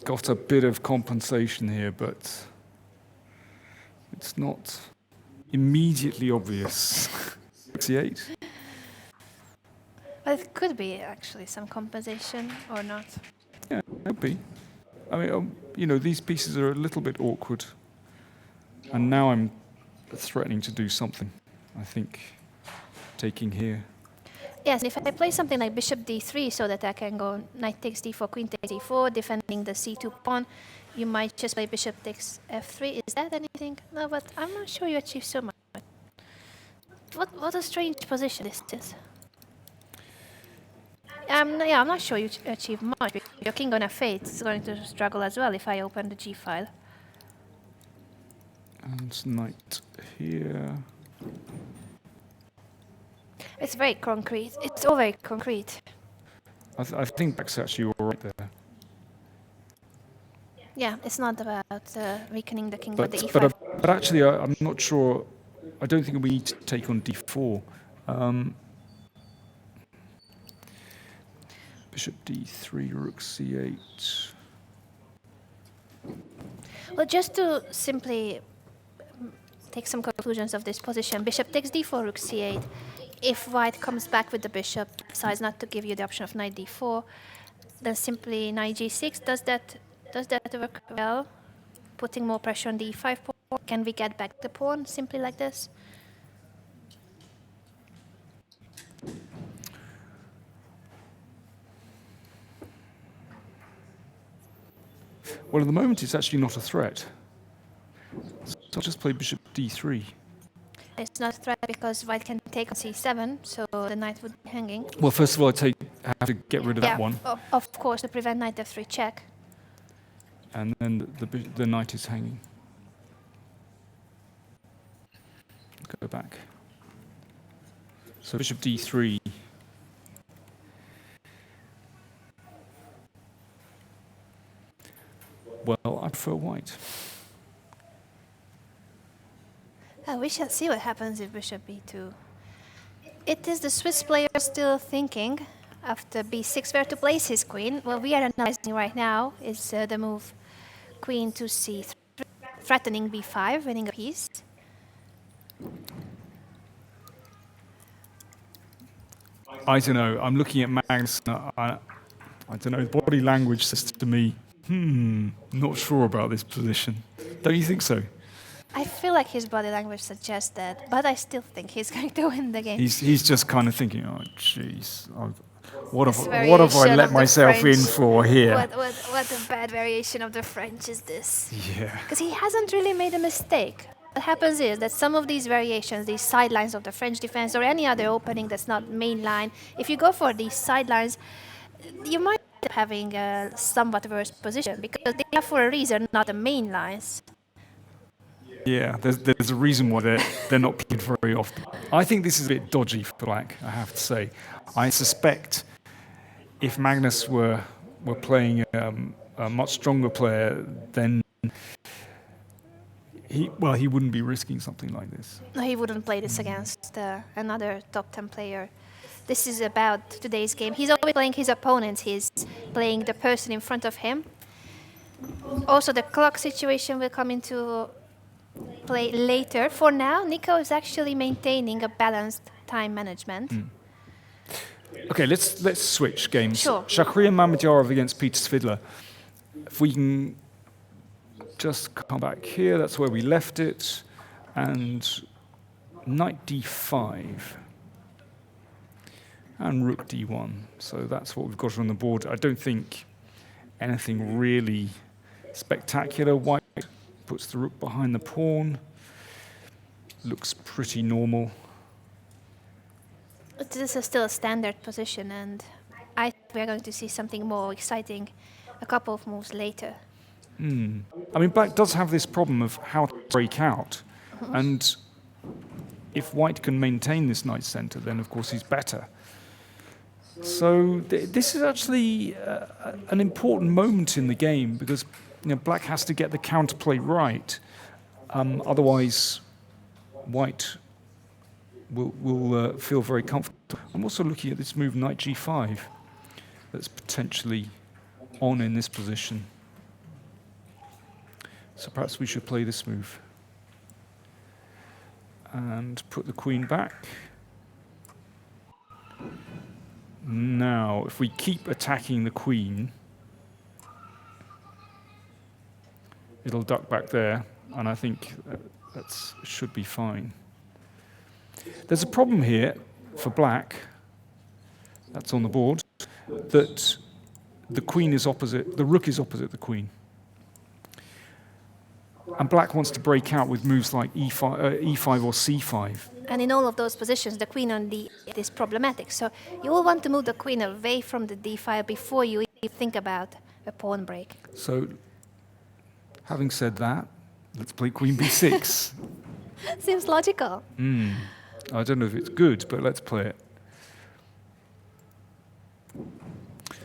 got a bit of compensation here, but it's not immediately obvious. 68. But it could be actually some compensation or not. Yeah, it could be. I mean, you know, these pieces are a little bit awkward. And now I'm threatening to do something, I think, taking here. Yes, if I play something like bishop d3 so that I can go knight takes d4, queen takes d4, defending the c2 pawn, you might just play bishop takes f3. Is that anything? No, but I'm not sure you achieve so much. What a strange position this is. I'm not sure you achieve much. Your king on f8 is going to struggle as well if I open the g file. And knight here. It's very concrete. It's all very concrete. I think black's actually all right there. Yeah, it's not about weakening the king with the e5. But actually, I'm not sure. I don't think we need to take on d4. Bishop d3, rook c8. Well, just to simply take some conclusions of this position, bishop takes d4, rook c8. If white comes back with the bishop, decides not to give you the option of knight d4, then simply knight g6. Does that work well? Putting more pressure on the e5 pawn. Can we get back the pawn simply like this? Well, at the moment, it's actually not a threat. So I'll just play bishop d3. It's not a threat because white can take on c7, so the knight would be hanging. Well, first of all, I have to get rid of that one. Of course, to prevent knight f3 check. And then the knight is hanging. Go back. So bishop d3. Well, I prefer white. We shall see what happens if bishop b2. It is the Swiss player still thinking after b6 where to place his queen. What we are analyzing right now is the move queen to c3, threatening b5, winning a piece. I don't know. I'm looking at Magnus. I don't know. Body language says to me, not sure about this position. Don't you think so? I feel like his body language suggests that, but I still think he's going to win the game. He's just kind of thinking, oh, jeez, what have I let myself in for here? What a bad variation of the French is this? Yeah. Because he hasn't really made a mistake. What happens is that some of these variations, these sidelines of the French defense or any other opening that's not main line, if you go for these sidelines, you might end up having a somewhat worse position because they are for a reason not the main lines. Yeah, there's a reason why they're not played very often. I think this is a bit dodgy for black, I have to say. I suspect if Magnus were playing a much stronger player, then he wouldn't be risking something like this. No, he wouldn't play this against another top 10 player. This is about today's game. He's always playing his opponents. He's playing the person in front of him. Also, the clock situation will come into play later. For now, Nico is actually maintaining a balanced time management. Okay, let's switch games. Sure. Vachier and Mamedyarov against Peter Svidler. If we can just come back here, that's where we left it. And knight d5. And rook d1. So that's what we've got on the board. I don't think anything really spectacular. White puts the rook behind the pawn. Looks pretty normal. This is still a standard position, and I think we're going to see something more exciting a couple of moves later. I mean, black does have this problem of how to break out. And if white can maintain this knight center, then of course he's better. So this is actually an important moment in the game because black has to get the counterplay right. Otherwise, white will feel very comfortable. I'm also looking at this move, knight g5, that's potentially on in this position. So perhaps we should play this move. And put the queen back. Now, if we keep attacking the queen, it'll duck back there, and I think that should be fine. There's a problem here for black, that's on the board, that the queen is opposite, the rook is opposite the queen. And black wants to break out with moves like e5 or c5. And in all of those positions, the queen on d8 is problematic. So you will want to move the queen away from the d file before you think about a pawn break. So, having said that, let's play Queen B6. Seems logical. I don't know if it's good, but let's play it.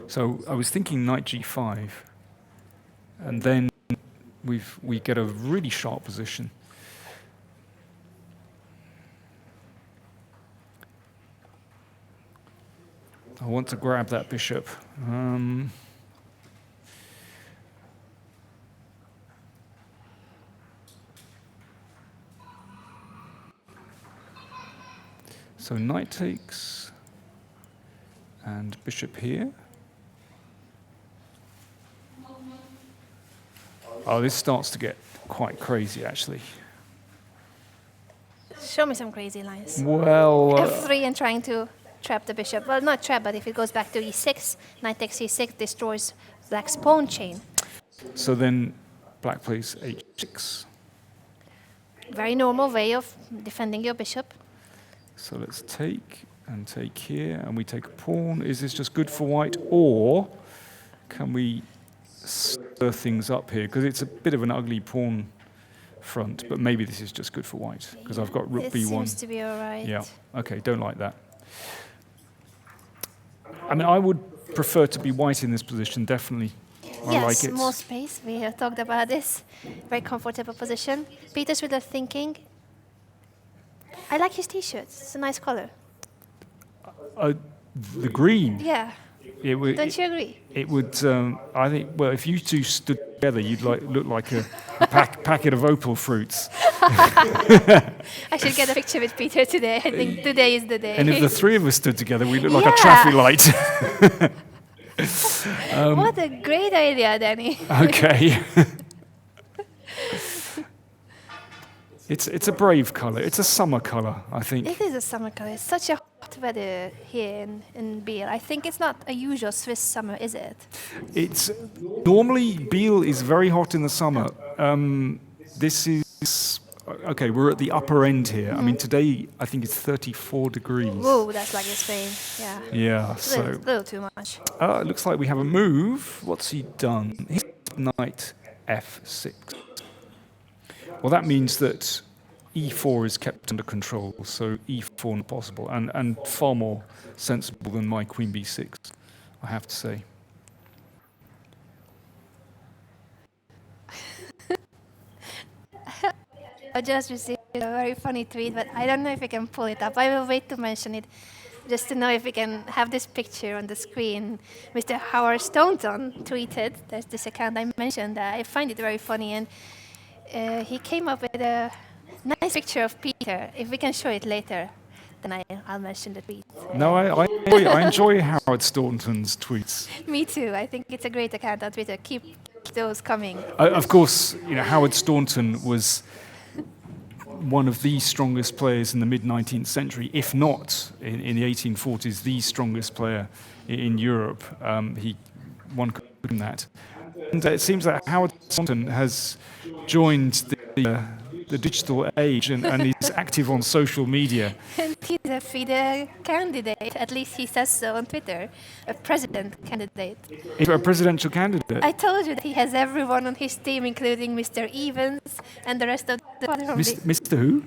So I was thinking Knight G5, and then we get a really sharp position. I want to grab that bishop. So knight takes, and bishop here. Oh, this starts to get quite crazy, actually. Show me some crazy lines. Well, F3 and trying to trap the bishop. Well, not trap, but if it goes back to E6, knight takes E6 destroys black's pawn chain. so then black plays H6. Very normal way of defending your bishop. So let's take and take here, and we take a pawn. Is this just good for white, or can we stir things up here? Because it's a bit of an ugly pawn front, but maybe this is just good for white, because I've got rook It B1. seems to be all right. Yeah, okay, don't like that. I mean, I would prefer to be white in this position, definitely. I Yes, like it. more space. We have talked about this. Very comfortable position. Peter Svidler thinking. I like his t-shirt. It's a nice color. The green. Yeah. It would. Don't you agree? It would. I think. Well, if you two stood together, you'd look like a packet of opal fruits. I should get a picture with Peter today. I think today is the day. And if the three of us stood together, we look like a Yeah. traffic light. What a great idea, Danny. Okay. It's a brave colour. It's a summer colour, I think. It is a summer color. It's such a hot weather here in Biel. I think it's not a usual Swiss summer, is it? It's normally Biel is very hot in the summer. This is okay. We're at the upper end here. I mean, today I think it's 34 degrees. Whoa, that's like in Spain. Yeah. Yeah. A So little too much. it looks like we have a move. What's he done? He's knight F6. Well, that means that E4 is kept under control, so E4 not possible, and far more sensible than my Queen B6, I have to say. I just received a very funny tweet, but I don't know if I can pull it up. I will wait to mention it, just to know if we can have this picture on the screen. Mr. Howard Staunton tweeted, there's this account I mentioned, I find it very funny, and he came up with a nice picture of Peter. If we can show it later, then I'll mention the tweet. No, I enjoy Howard Staunton's tweets. Me too. I think it's a great account on Twitter. Keep those coming. Of course, Howard Staunton was one of the strongest players in the mid-19th century, if not in the 1840s, the strongest player in Europe. One could win that. And it seems that Howard Staunton has joined the digital age and is active on social media. And he's a FIDE candidate. At least he says so on Twitter. A president candidate. He's a presidential candidate. I told you that he has everyone on his team, including Mr. Evans and the rest of the Mr. Who?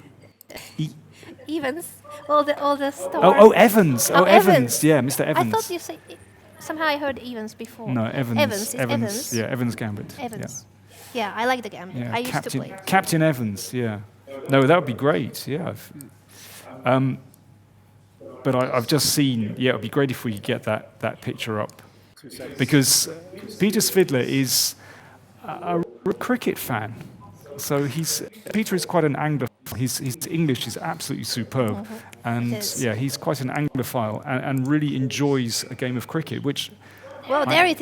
Evans. All the stars. Oh, Evans. Oh, Evans. Yeah, Mr. Evans. I thought you said. Somehow I heard Evans before. No, Evans. Evans. Yeah, Evans Gambit. Evans. Yeah, I like the game. Yeah, I used to play. Captain Evans, yeah. No, that would be great, yeah. But I've just seen, it would be great if we could get that picture up. Because Peter Svidler is a cricket fan. So Peter is quite an Anglophile. His English is absolutely superb. And he's quite an Anglophile and really enjoys a game of cricket, which... Well, there it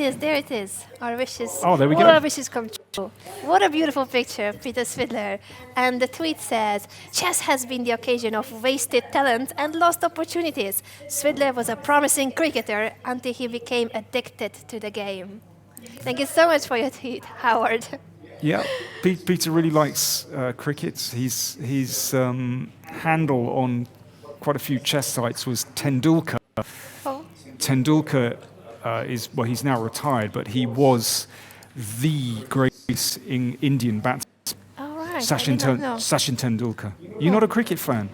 is. Our wishes. Oh, there we go. All our wishes come true. What a beautiful picture of Peter Svidler. And the tweet says, chess has been the occasion of wasted talent and lost opportunities. Svidler was a promising cricketer until he became addicted to the game. Thank you so much for your tweet, Howard. Yeah, Peter really likes cricket. His handle on quite a few chess sites was Tendulkar. Oh. Tendulkar is, well, he's now retired, but he was the greatest Indian batsman. All right. Sachin Tendulkar. You're not a cricket fan?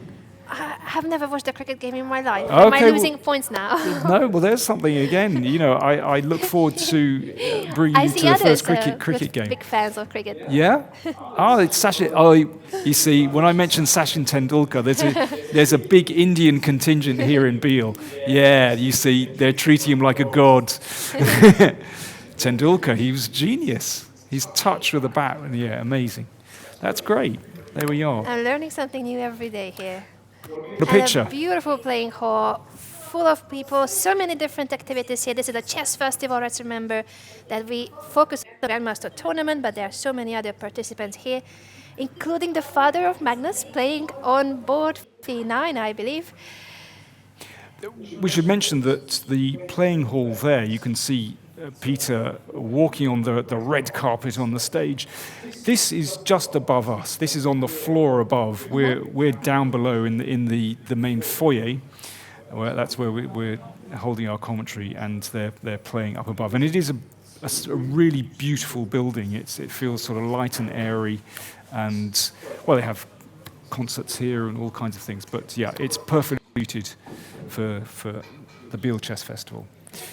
I have never watched a cricket game in my life. Am I losing points now? No, well, there's something again. You know, I look forward to bringing you to the first cricket game. Big fans of cricket. Yeah? Oh, it's Sachin. Oh, you see, when I mention Sachin Tendulkar, there's a big Indian contingent here in Biel. Yeah, you see, they're treating him like a god. Tendulkar, he was genius. He's touched with a bat, and yeah, amazing. That's great. There we are. I'm learning something new every day here. The picture. And a beautiful playing hall, full of people, so many different activities here. This is a chess festival. Let's remember that we focus on the Grandmaster tournament, but there are so many other participants here, including the father of Magnus playing on board P9, I believe. We should mention that the playing hall there, you can see Peter walking on the red carpet on the stage. This is just above us. This is on the floor above. We're down below in the main foyer. That's where we're holding our commentary, and they're playing up above. And it is a really beautiful building. It feels sort of light and airy, and well, they have concerts here and all kinds of things. But yeah, it's perfectly suited for the Biel Chess Festival.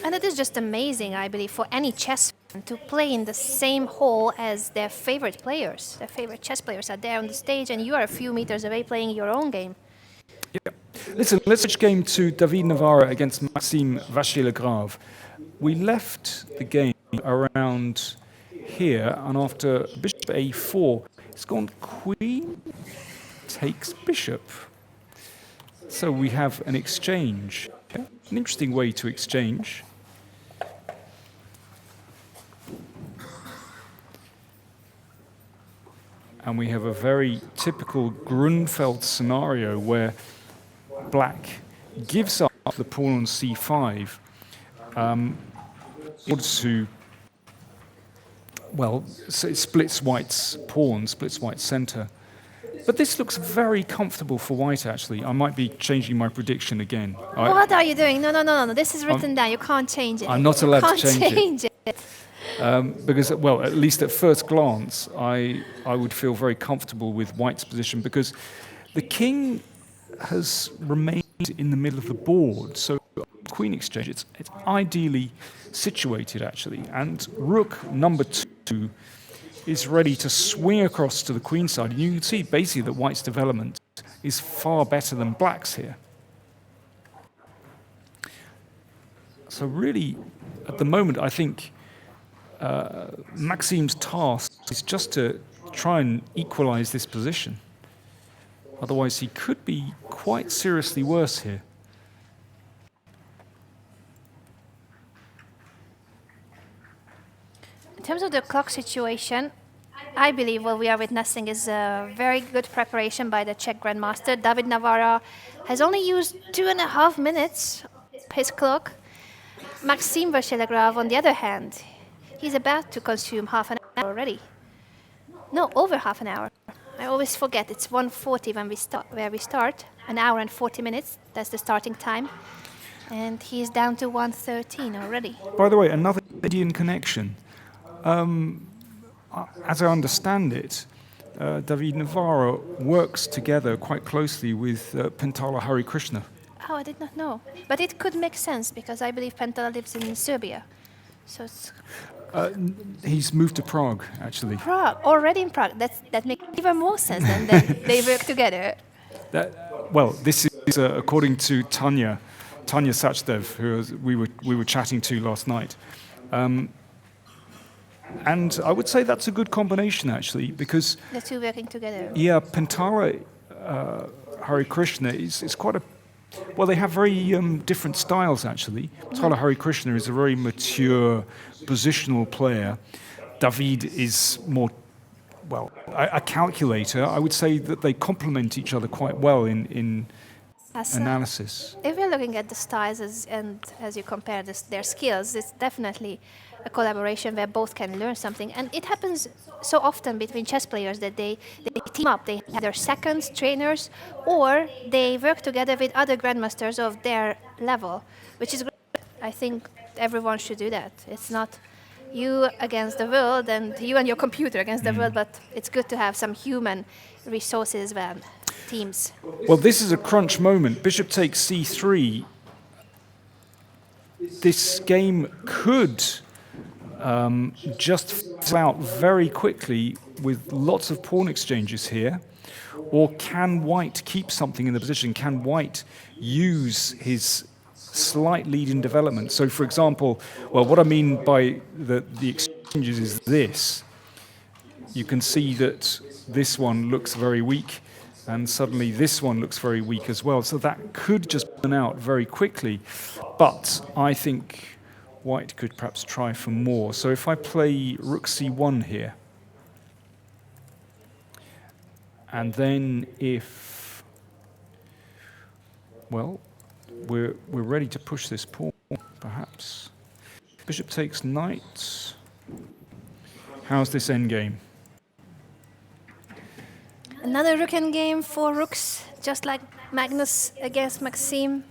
And it is just amazing, I believe, for any chess fan to play in the same hall as their favorite players. Their favorite chess players are there on the stage, and you are a few meters away playing your own game. Yeah. Listen, let's switch game to David Navara against Maxime Vachier-Lagrave. We left the game around here, and after bishop a4, it's gone queen takes bishop. So we have an exchange. Okay. An interesting way to exchange. And we have a very typical Grunfeld scenario where black gives up the pawn on c5 in order to, well, so it splits white's pawn, splits white's center. But this looks very comfortable for white, actually. I might be changing my prediction again. What are you doing? No. This is written down. You can't change it. I'm not allowed to change it. Because, well, at least at first glance, I would feel very comfortable with white's position because the king has remained in the middle of the board. So queen exchange, it's ideally situated, actually. And rook number 2 is ready to swing across to the queen side. And you can see basically that white's development is far better than black's here. So really, at the moment, I think Maxime's task is just to try and equalize this position. Otherwise, he could be quite seriously worse here. In terms of the clock situation, I believe what we are witnessing is a very good preparation by the Czech Grandmaster. David Navara has only used 2.5 minutes his clock. Maxime Vachier-Lagrave, on the other hand, he's about to consume half an hour already. No, over half an hour. I always forget it's 1:40 when we start. An hour and 40 minutes. That's the starting time. And he's down to 1:13 already. By the way, another Indian connection. As I understand it, David Navara works together quite closely with Pentala Harikrishna. Oh, I did not know. But it could make sense because I believe Pentala lives in Serbia. So it's he's moved to Prague, actually. Prague, already in Prague. That makes even more sense than they work together. Well, this is according to Tanya Sachdev, who we were chatting to last night. And I would say that's a good combination, actually, because the two working together. Yeah, Pentala Harikrishna is quite a... Well, they have very different styles, actually. Pentala Harikrishna is a very mature, positional player. David is more, well, a calculator. I would say that they complement each other quite well in analysis. If we're looking at the styles as you compare their skills, it's definitely a collaboration where both can learn something. And it happens so often between chess players that they team up. They have their seconds, trainers, or they work together with other grandmasters of their level, which is great. I think everyone should do that. It's not you against the world and you and your computer against the world, but it's good to have some human resources and teams. Well, this is a crunch moment. Bishop takes c3. This game could just fizzle out very quickly with lots of pawn exchanges here. Or can white keep something in the position? Can white use his slight lead in development? So, for example, well, what I mean by the exchanges is this. You can see that this one looks very weak, and suddenly this one looks very weak as well. So that could just burn out very quickly. But I think white could perhaps try for more. So if I play rook c1 here, and then if, well, we're ready to push this pawn, perhaps. Bishop takes knight. How's this endgame? Another rook endgame, 4 rooks, just like Magnus against Maxime.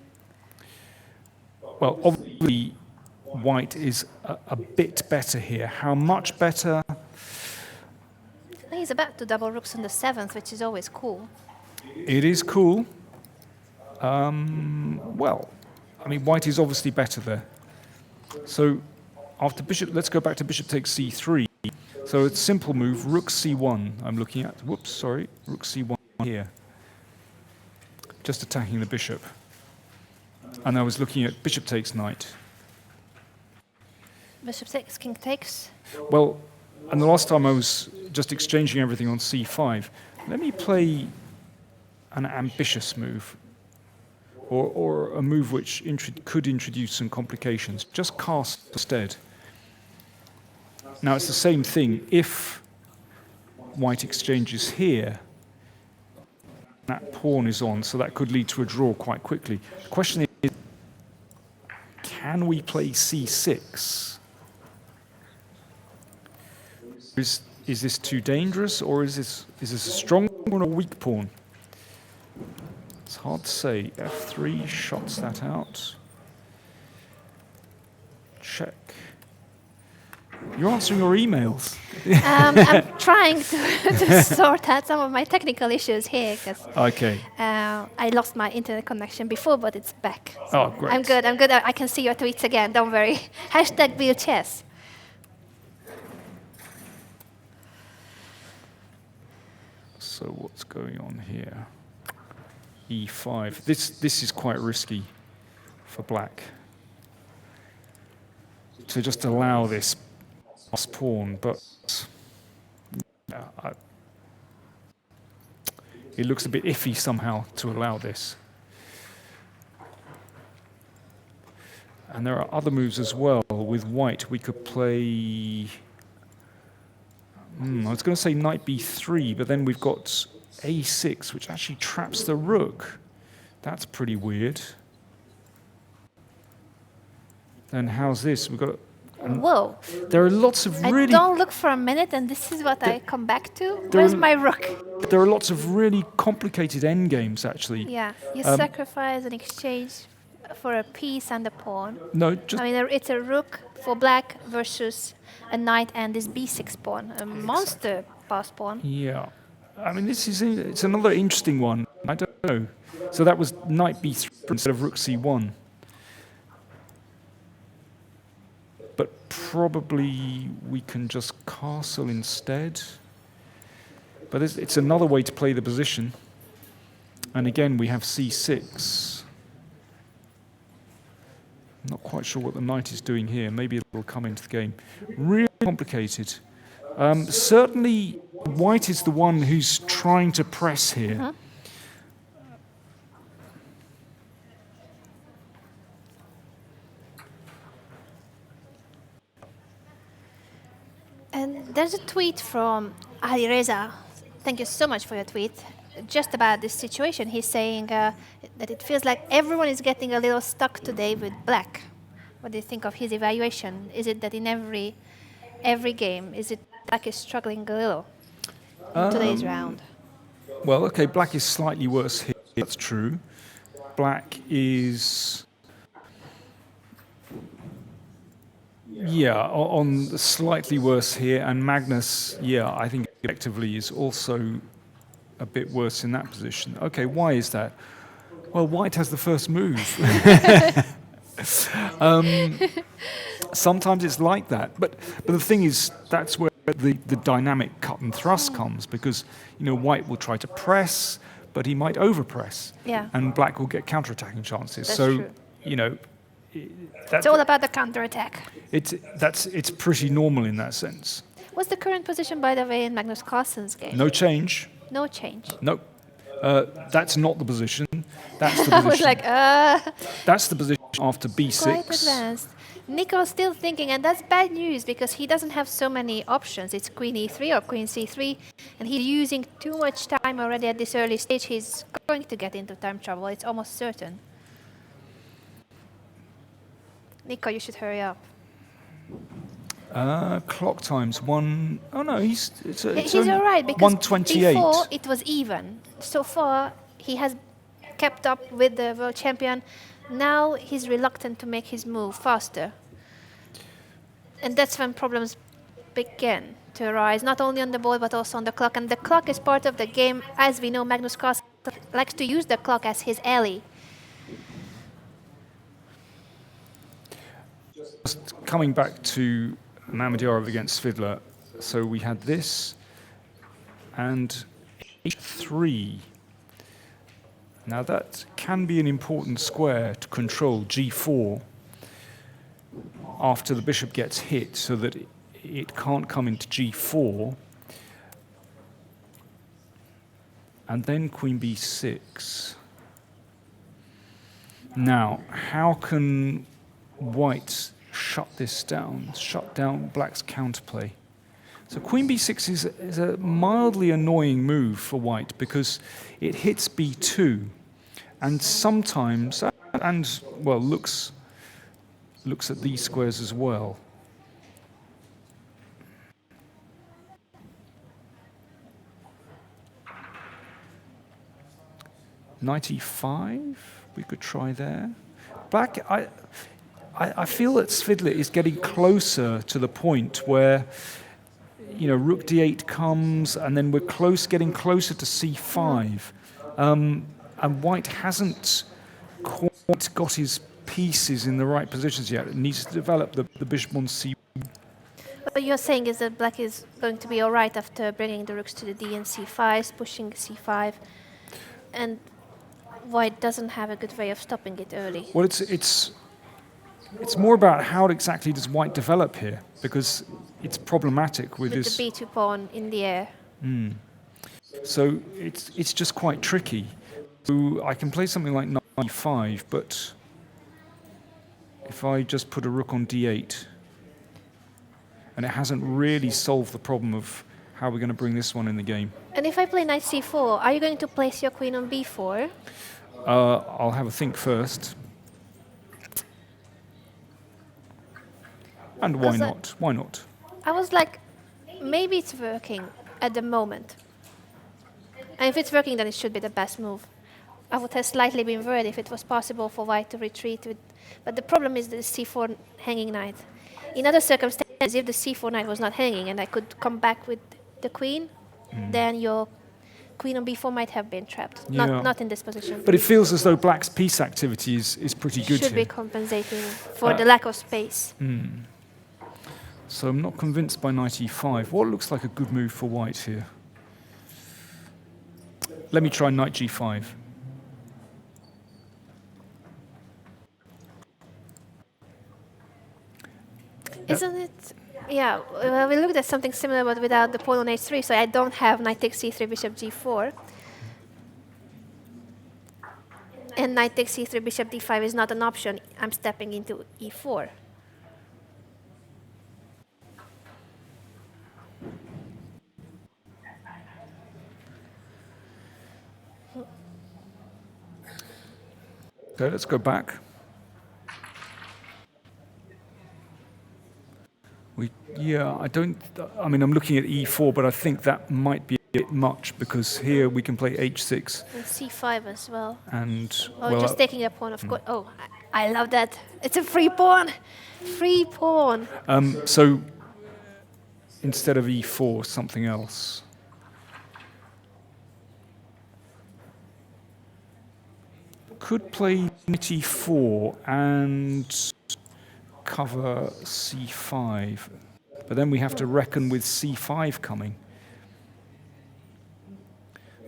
Well, obviously, white is a bit better here. How much better? He's about to double rooks on the 7th, which is always cool. It is cool. Well, I mean, white is obviously better there. So after bishop, let's go back to bishop takes c3. So it's simple move, rook c1 I'm looking at. Whoops, sorry, rook c1 here. Just attacking the bishop. And I was looking at bishop takes knight. Bishop takes, king takes. Well, and the last time I was just exchanging everything on c5. Let me play an ambitious move, or a move which could introduce some complications. Just cast instead. Now it's the same thing. If white exchanges here, that pawn is on, so that could lead to a draw quite quickly. The question is, can we play c6? Is this too dangerous, or is this a strong pawn or a weak pawn? It's hard to say. f3 shuts that out. Check. You're answering your emails. I'm trying to sort out some of my technical issues here because Okay. I lost my internet connection before, but it's back. Oh, great. I'm good. I'm good. I can see your tweets again. Don't worry. Hashtag Biel Chess. So what's going on here? e5. This is quite risky for black. To just allow this last pawn, but it looks a bit iffy somehow to allow this. And there are other moves as well. With white, we could play... I was going to say knight b3, but then we've got a6, which actually traps the rook. That's pretty weird. Then how's this? We've got... Whoa. There are lots of really... I don't look for a minute, and this is what I come back to. Where's my rook? There are lots of really complicated endgames, actually. Yeah, you sacrifice an exchange for a piece and a pawn. No, just... I mean, it's a rook for black versus a knight and this b6 pawn, a monster pass pawn. Yeah. I mean, it's another interesting one. I don't know. So that was knight b3 instead of rook c1. But probably we can just castle instead. But it's another way to play the position. And again, we have c6. Not quite sure what the knight is doing here. Maybe it will come into the game. Really complicated. Certainly, white is the one who's trying to press here. Uh-huh. And there's a tweet from Ali Reza. Thank you so much for your tweet. Just about this situation, he's saying that it feels like everyone is getting a little stuck today with black. What do you think of his evaluation? Is it that in every game, is it black is struggling a little in today's round? Well, okay, black is slightly worse here. That's true. Black is Yeah, on the slightly worse here, and Magnus, yeah, I think effectively is also a bit worse in that position. Okay, why is that? Well, white has the first move. Sometimes it's like that, but the thing is, that's where the dynamic cut and thrust comes, because white will try to press, but he might overpress, Yeah. and black will get counterattacking chances. That's so true. That's It's all about the counterattack. it's pretty normal in that sense. What's the current position, by the way, in Magnus Carlsen's game? No change. No change. No. That's not the position. That's the I was position. like, That's the position after b6. quite advanced. Nico's still thinking, and that's bad news because he doesn't have so many options. It's queen e3 or queen c3, and he's using too much time already at this early stage. He's going to get into time trouble. It's almost certain. Nico, you should hurry up. Clock time's one. Oh no, he's all right because 128. before it was even. So far, he has kept up with the world champion. Now he's reluctant to make his move faster. And that's when problems begin to arise, not only on the board but also on the clock. And the clock is part of the game. As we know, Magnus Carlsen likes to use the clock as his ally. Just coming back to Mamedyarov against Svidler, so we had this and h3. Now that can be an important square to control g4 after the bishop gets hit, so that it can't come into g4. And then queen b6. Now, how can white shut this down, shut down black's counterplay? So queen b6 is a mildly annoying move for white because it hits b2, and sometimes, and well, looks at these squares as well. Knight e5, we could try there. Black, I feel that Svidler is getting closer to the point where, rook d8 comes, and then we're getting closer to c5. And white hasn't quite got his pieces in the right positions yet. It needs to develop the bishop on c. What you're saying is that black is going to be all right after bringing the rooks to the d and c5, pushing c5, and white doesn't have a good way of stopping it early. Well, it's more about how exactly does white develop here, because it's problematic with this. The b2 pawn in the air. So it's just quite tricky. So I can play something like knight e5, but if I just put a rook on d8, and it hasn't really solved the problem of how we're going to bring this one in the game. And if I play knight c4, are you going to place your queen on b4? I'll have a think first. And why not? Why not? I was like, maybe it's working at the moment. And if it's working, then it should be the best move. I would have slightly been worried if it was possible for white to retreat with, but the problem is the c4 hanging knight. In other circumstances, if the c4 knight was not hanging and I could come back with the queen, then your queen on b4 might have been trapped. Yeah. Not in this position. But it feels as though black's piece activity is pretty good Should here. be compensating for the lack of space. So I'm not convinced by knight e5. What looks like a good move for white here? Let me try knight g5. Isn't it? Yeah, we looked at something similar but without the pawn on h3, so I don't have knight takes c3, bishop g4. And knight takes c3, bishop d5 is not an option. I'm stepping into e4. Okay, let's go back. I'm looking at e4, but I think that might be a bit much, because here we can play h6. And c5 as well. And, Oh, just taking a pawn, of course. Oh, I love that. It's a free pawn. Free pawn. So instead of e4, something else. Could play knight e4 and cover c5, but then we have to reckon with c5 coming.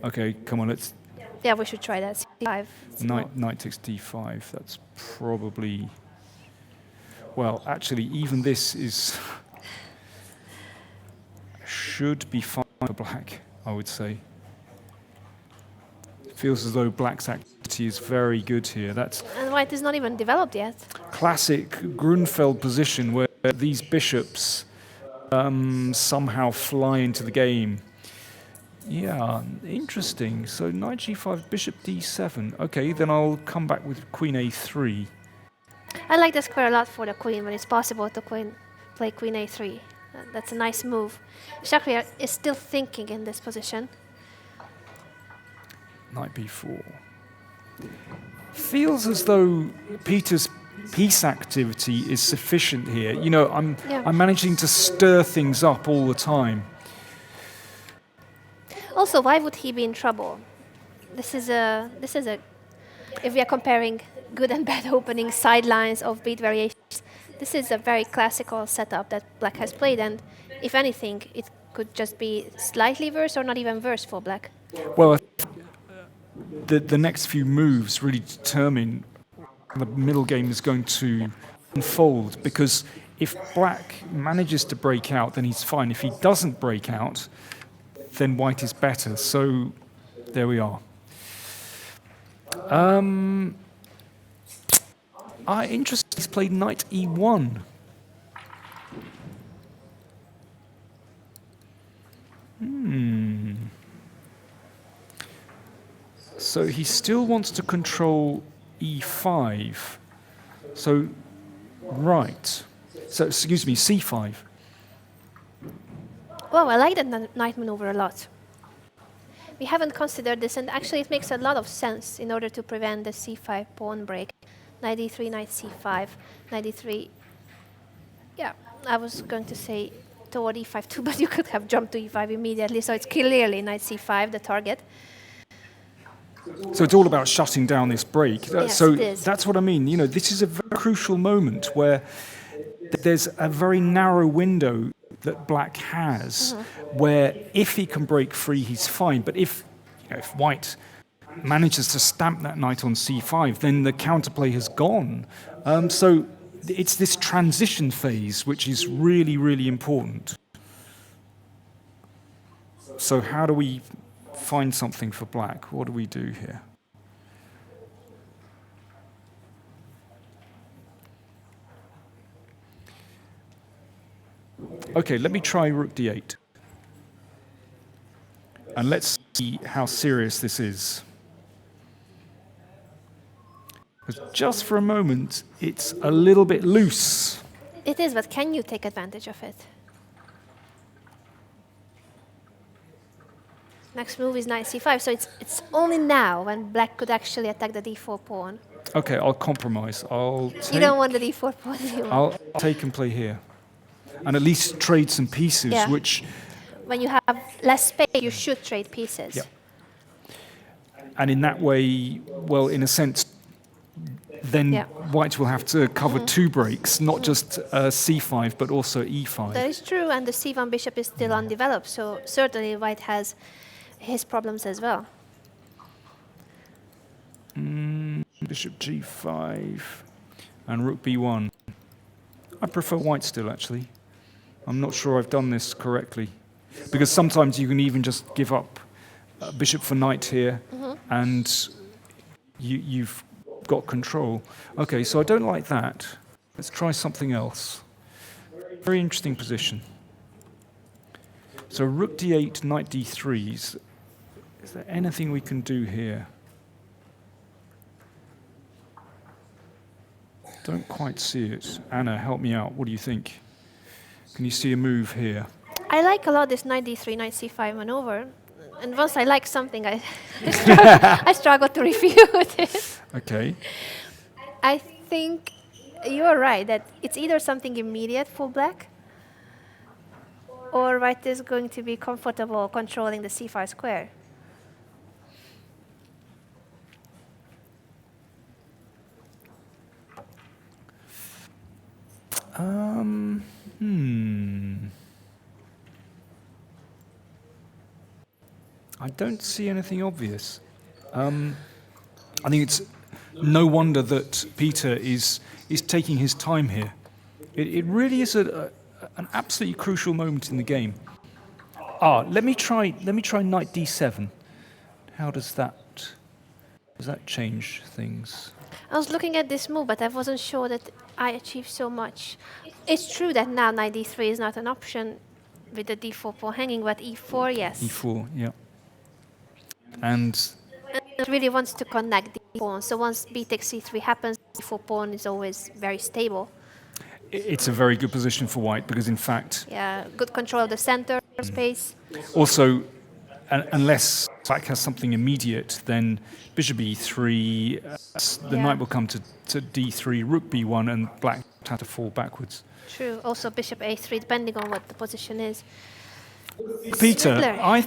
Okay, come on, let's... Yeah, we should try that. C5. Knight takes d5, that's probably... Well, actually, even this is... should be fine for black, I would say. It feels as though black's activity is very good here. That's And white is not even developed yet. classic Grunfeld position where these bishops somehow fly into the game. Yeah, interesting. So knight g5, bishop d7. Okay, then I'll come back with queen a3. I like the square a lot for the queen when it's possible to play queen a3. That's a nice move. Shakir is still thinking in this position. Knight b4. Feels as though Peter's piece activity is sufficient here. You know, I'm managing to stir things up all the time. Also, why would he be in trouble? This is a if we are comparing good and bad opening sidelines of beat variations, this is a very classical setup that black has played, and if anything, it could just be slightly worse or not even worse for black. Well, the next few moves really determine how the middle game is going to unfold, because if black manages to break out, then he's fine. If he doesn't break out, then white is better. So there we are. Interesting, he's played knight e1. So he still wants to control e5. So, right. So, excuse me, c5. Well, I like that knight maneuver a lot. We haven't considered this, and actually it makes a lot of sense in order to prevent the c5 pawn break. Knight d3, knight c5, knight d3. Yeah, I was going to say toward e5 too, but you could have jumped to e5 immediately, so it's clearly knight c5 the target. So it's all about shutting down this break. Yes, So it is. that's what I mean. You know, this is a very crucial moment where there's a very narrow window that black has, where if he can break free, he's fine. But if white manages to stamp that knight on c5, then the counterplay has gone. So it's this transition phase which is really, really important. So how do we find something for black? What do we do here? Okay, let me try rook d8. And let's see how serious this is. Because just for a moment, it's a little bit loose. It is, but can you take advantage of it? Next move is knight c5, so it's only now when black could actually attack the d4 pawn. Okay, I'll compromise. You don't want the d4 pawn anymore. I'll take and play here. And at least trade some pieces, Yeah. which... When you have less space, you should trade pieces. Yeah. And in that way, well, in a sense, then white will have to cover two breaks, not just c5, but also e5. That is true, and the c1 bishop is still undeveloped, so certainly white has his problems as well. Bishop g5 and rook b1. I prefer white still, actually. I'm not sure I've done this correctly. Because sometimes you can even just give up bishop for knight here, and you've got control. Okay, so I don't like that. Let's try something else. Very interesting position. So rook d8, knight d3. Is there anything we can do here? Don't quite see it. Anna, help me out. What do you think? Can you see a move here? I like a lot this knight d3, knight c5 maneuver. And once I like something, I struggle to refute it. Okay. I think you're right that it's either something immediate for black, or white is going to be comfortable controlling the c5 square. I don't see anything obvious. I think it's no wonder that Peter is taking his time here. It really is an absolutely crucial moment in the game. Let me try knight d7. How does that change things? I was looking at this move, but I wasn't sure that I achieved so much. It's true that now knight d3 is not an option with the d4 pawn hanging, but e4, yes. e4, yeah. And It really wants to connect the pawn. So once b takes c3 happens, d4 pawn is always very stable. it's a very good position for white because, in fact, Yeah, good control of the center space. also, unless black has something immediate, then bishop e3, the knight will come to d3, rook b1, and black has to fall backwards. True. Also bishop a3, depending on what the position is. Peter, Svidler. I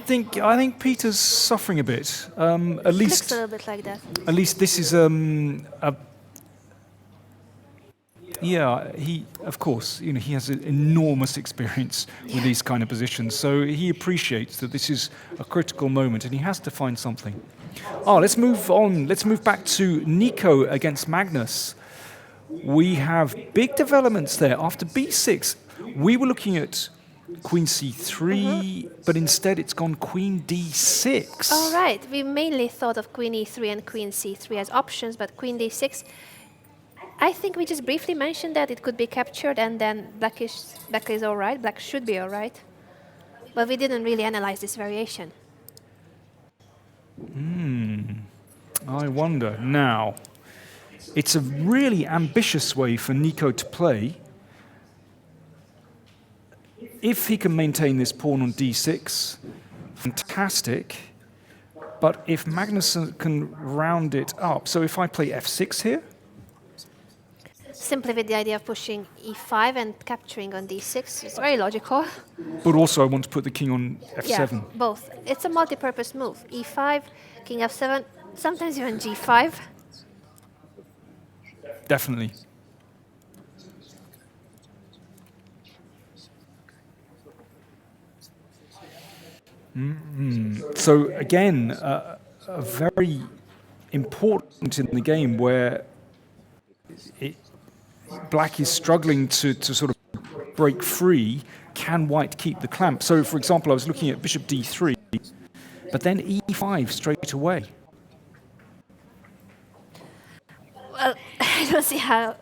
think Peter's suffering a bit. Looks a little bit like that. At least this is he, of course, he has an enormous experience with these kind of positions, so he appreciates that this is a critical moment and he has to find something. Let's move on. Let's move back to Nico against Magnus. We have big developments there. After b6, we were looking at queen c3, but instead it's gone queen d6. All right. We mainly thought of queen e3 and queen c3 as options, but queen d6, I think we just briefly mentioned that it could be captured and then black is all right. Black should be all right. But we didn't really analyze this variation. I wonder. Now, it's a really ambitious way for Nico to play. If he can maintain this pawn on d6, fantastic. But if Magnus can round it up, so if I play f6 here, Simply with the idea of pushing e5 and capturing on d6, it's very logical. but also I want to put the king on f7. Yeah, both. It's a multi-purpose move. e5, king f7, sometimes even g5. Definitely. So again, a very important in the game where black is struggling to sort of break free. Can white keep the clamp? So, for example, I was looking at bishop d3, but then e5 straight away. Well, I don't see how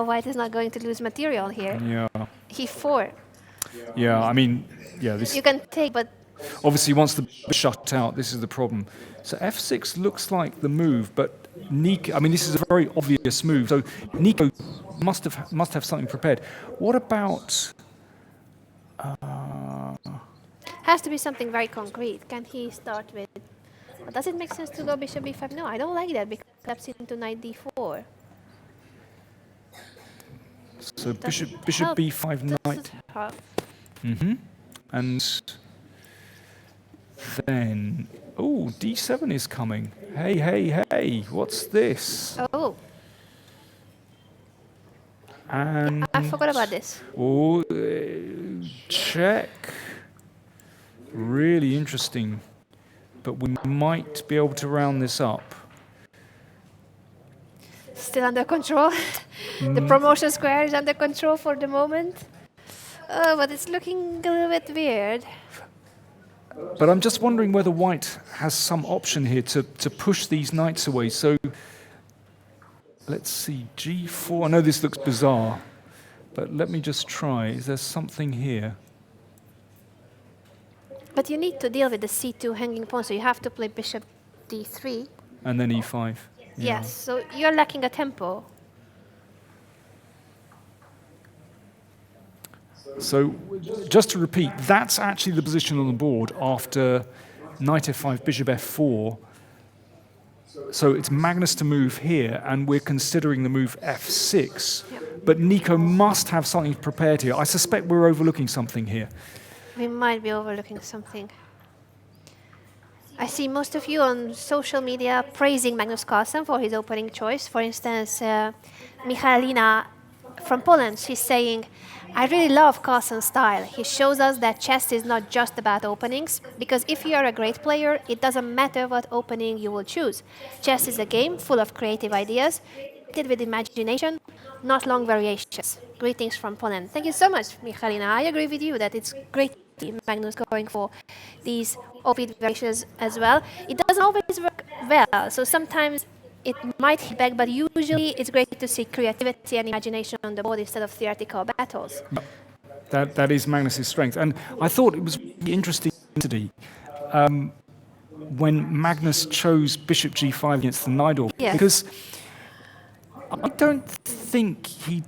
white is not going to lose material here. Yeah. e4. Yeah, I mean, yeah, this You can take, but obviously once the bishop shut out, this is the problem. So f6 looks like the move, but Nico, I mean, this is a very obvious move. So Nico must have something prepared. What about? has to be something very concrete. Can he start with? But does it make sense to go bishop b5? No, I don't like that because it collapses into knight d4. So bishop help. b5 knight. Help. And then, d7 is coming. Hey, what's this? Oh, And I forgot about this. Check. Really interesting. But we might be able to round this up. Still under control. The promotion square is under control for the moment. Oh, but it's looking a little bit weird. But I'm just wondering whether white has some option here to push these knights away. So let's see, g4. I know this looks bizarre, but let me just try. Is there something here? But you need to deal with the c2 hanging pawn, so you have to play bishop d3. And then e5. Yeah. Yes, so you're lacking a tempo. So just to repeat, that's actually the position on the board after knight f5, bishop f4. So it's Magnus to move here, and we're considering the move f6. But Nico must have something prepared here. I suspect we're overlooking something here. We might be overlooking something. I see most of you on social media praising Magnus Carlsen for his opening choice. For instance, Michalina from Poland, she's saying, I really love Carlsen's style. He shows us that chess is not just about openings, because if you are a great player, it doesn't matter what opening you will choose. Chess is a game full of creative ideas, with imagination, not long variations. Greetings from Poland. Thank you so much, Michalina. I agree with you that it's great to see Magnus going for these open variations as well. It doesn't always work well, so sometimes it might hit back, but usually it's great to see creativity and imagination on the board instead of theoretical battles. That is Magnus's strength. And I thought it was really interesting today when Magnus chose bishop g5 against the Najdorf, because I don't think he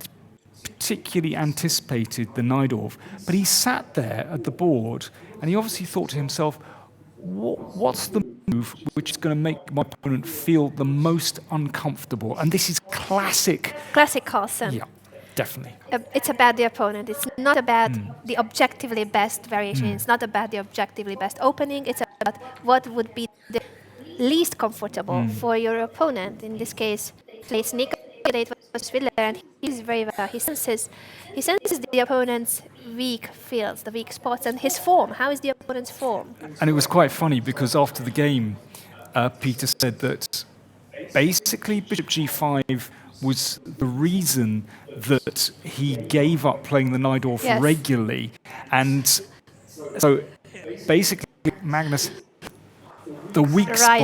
particularly anticipated the Najdorf, but he sat there at the board and he obviously thought to himself, what's the move which is going to make my opponent feel the most uncomfortable? And this is classic. Classic Carlsen. Yeah, definitely. It's about the opponent. It's not about the objectively best variation. It's not about the objectively best opening. It's about what would be the least comfortable for your opponent. In this case, plays Vachier-Lagrave, and he's very well. He senses the opponent's weak fields, the weak spots, and his form. How is the opponent's form? And it was quite funny because after the game, Peter said that basically bishop g5 was the reason that he gave up playing the Najdorf regularly. And so basically Magnus, the weak spot,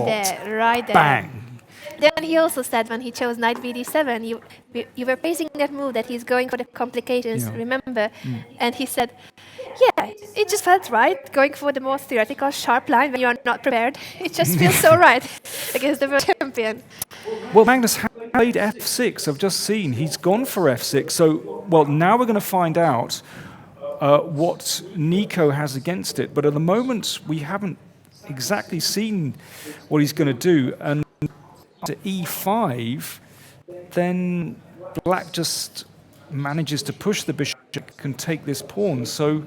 right there. Bang. Then he also said when he chose knight bd7, you were praising that move that he's going for the complications, remember? And he said, yeah, it just felt right, going for the more theoretical sharp line when you are not prepared. It just feels so right against the world champion. Well, Magnus played f6, I've just seen. He's gone for f6. So, well, now we're going to find out what Nico has against it. But at the moment, we haven't exactly seen what he's going to do. And to e5, then black just manages to push the bishop and take this pawn. So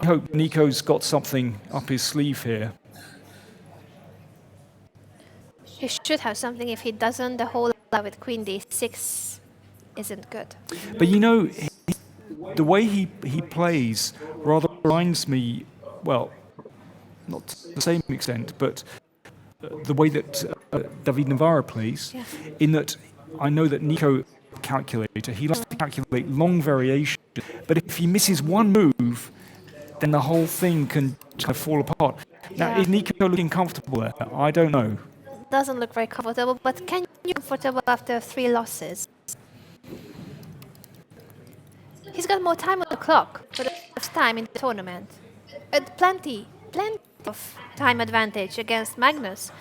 I hope Nico's got something up his sleeve here. He should have something. If he doesn't, the whole line with queen d6 isn't good. But you know, the way he plays rather reminds me, well, not to the same extent, but the way that David Navara plays, in that I know that Nico calculator, he likes to calculate long variations, but if he misses one move, then the whole thing can kind of fall apart. Now, is Nico looking comfortable there? I don't know. Doesn't look very comfortable, but can you be comfortable after 3 losses? He's got more time on the clock for the first time in the tournament. Plenty of time advantage against Magnus.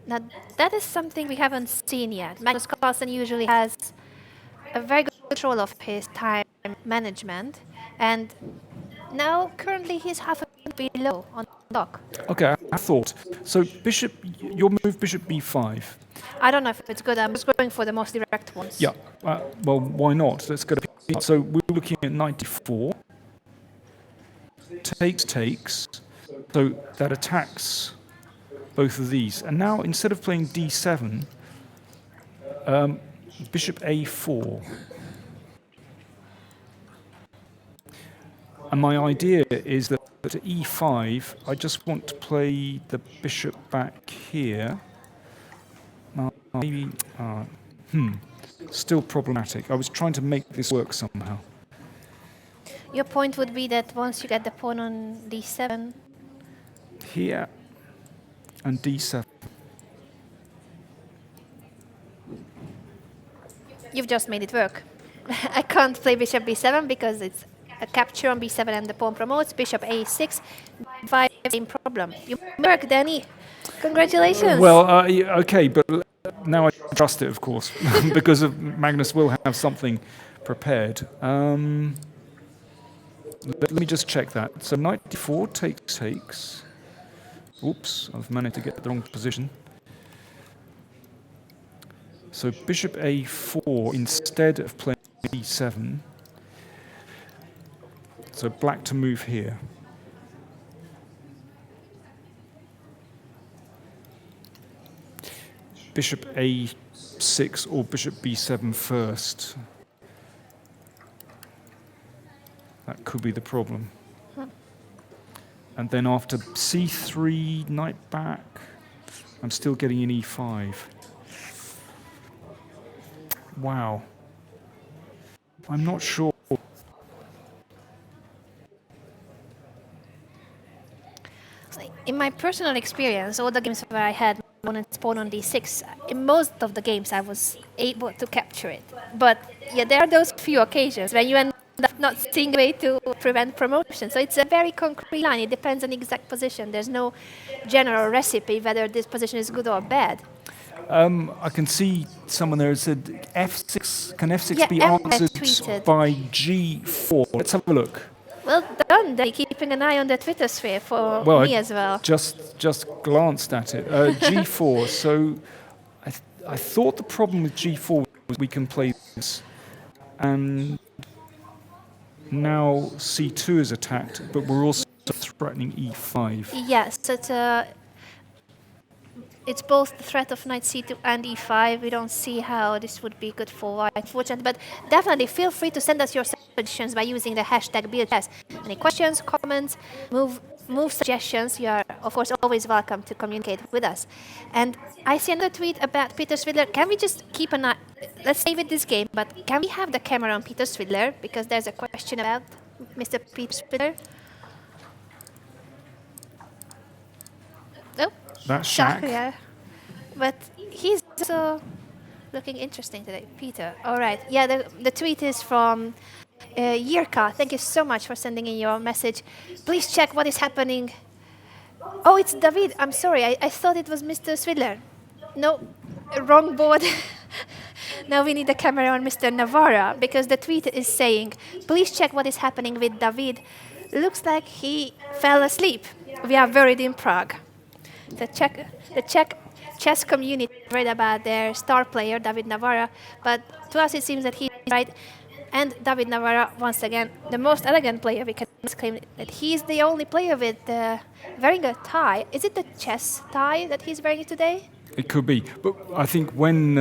Now, that is something we haven't seen yet. Magnus Carlsen usually has a very good control of his time management, and now currently he's half a bit below on the clock. Okay, I thought. So bishop, your move bishop b5. I don't know if it's good. I'm just going for the most direct ones. Yeah, well, why not? Let's go to b5. So we're looking at 94. Takes. So that attacks both of these. And now, instead of playing d7, bishop a4. And my idea is that at e5, I just want to play the bishop back here. Maybe, still problematic. I was trying to make this work somehow. Your point would be that once you get the pawn on d7... Here, and d7. You've just made it work. I can't play bishop b7 because it's a capture on b7 and the pawn promotes. Bishop a6, same problem. You work, Danny. Congratulations. Well, okay, but now I trust it, of course, because Magnus will have something prepared. Let me just check that. So knight d4 takes. Oops, I've managed to get the wrong position. So bishop a4 instead of playing e7. So black to move here. Bishop a6 or bishop b7 first. That could be the problem. And then after c3, knight back, I'm still getting an e5. Wow. I'm not sure. In my personal experience, all the games where I had opponent's pawn on d6, in most of the games I was able to capture it. But yeah, there are those few occasions when you end up not seeing a way to prevent promotion. So it's a very concrete line. It depends on the exact position. There's no general recipe whether this position is good or bad. I can see someone there said f6. Can f6 be M answered tweeted. by g4? Let's have a look. Well done. They're keeping an eye on the Twitter sphere for me as well. Just glanced at it. G4. So I thought the problem with G4 was we can play this, and now C2 is attacked, but we're also threatening E5. Yes, it's both the threat of knight c2 and e5. We don't see how this would be good for white, unfortunately. But definitely feel free to send us your suggestions by using the hashtag BealChess. Any questions, comments, move suggestions, you are, of course, always welcome to communicate with us. And I see another tweet about Peter Svidler. Can we just keep an eye? Let's stay with this game, but can we have the camera on Peter Svidler? Because there's a question about Mr. Peter Svidler. Oh. That's Shaq. Yeah. But he's also looking interesting today. Peter. All right. Yeah, the tweet is from Yirka. Thank you so much for sending in your message. Please check what is happening. Oh, it's David. I'm sorry. I thought it was Mr. Svidler. No, wrong board. Now we need the camera on Mr. Navara, because the tweet is saying, please check what is happening with David. Looks like he fell asleep. We are worried in Prague. The Czech chess community read about their star player, David Navara, but to us it seems that he's right. And David Navara, once again, the most elegant player, we can claim that he's the only player with wearing a tie. Is it the chess tie that he's wearing today? It could be. But I think when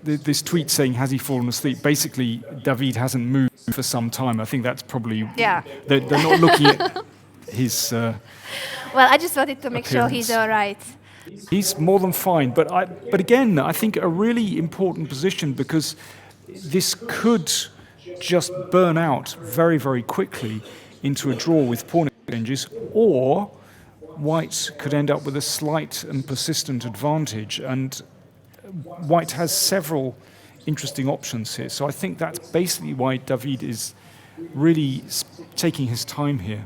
this tweet saying, has he fallen asleep, basically David hasn't moved for some time. I think that's probably... Yeah. They're not looking at his... Well, I just wanted to make sure appearance. he's all right. He's more than fine, but again, I think a really important position, because this could just burn out very, very quickly into a draw with pawn exchanges, or white could end up with a slight and persistent advantage, and white has several interesting options here. So I think that's basically why David is really taking his time here.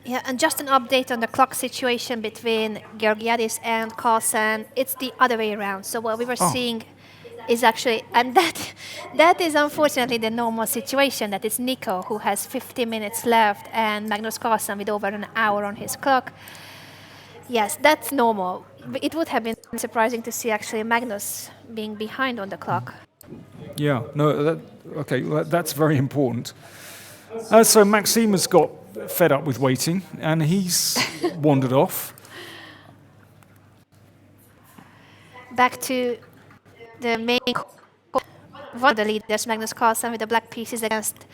Yeah, and just an update on the clock situation between Georgiadis and Carlsen. It's the other way around. So what we were seeing is actually, and that is unfortunately the normal situation, that it's Nico who has 50 minutes left and Magnus Carlsen with over an hour on his clock. Yes, that's normal. But it would have been surprising to see actually Magnus being behind on the clock. Yeah, no, that's very important. So Maxime has got fed up with waiting, and he's wandered off. Back to the main one of the leaders, Magnus Carlsen, with the black pieces against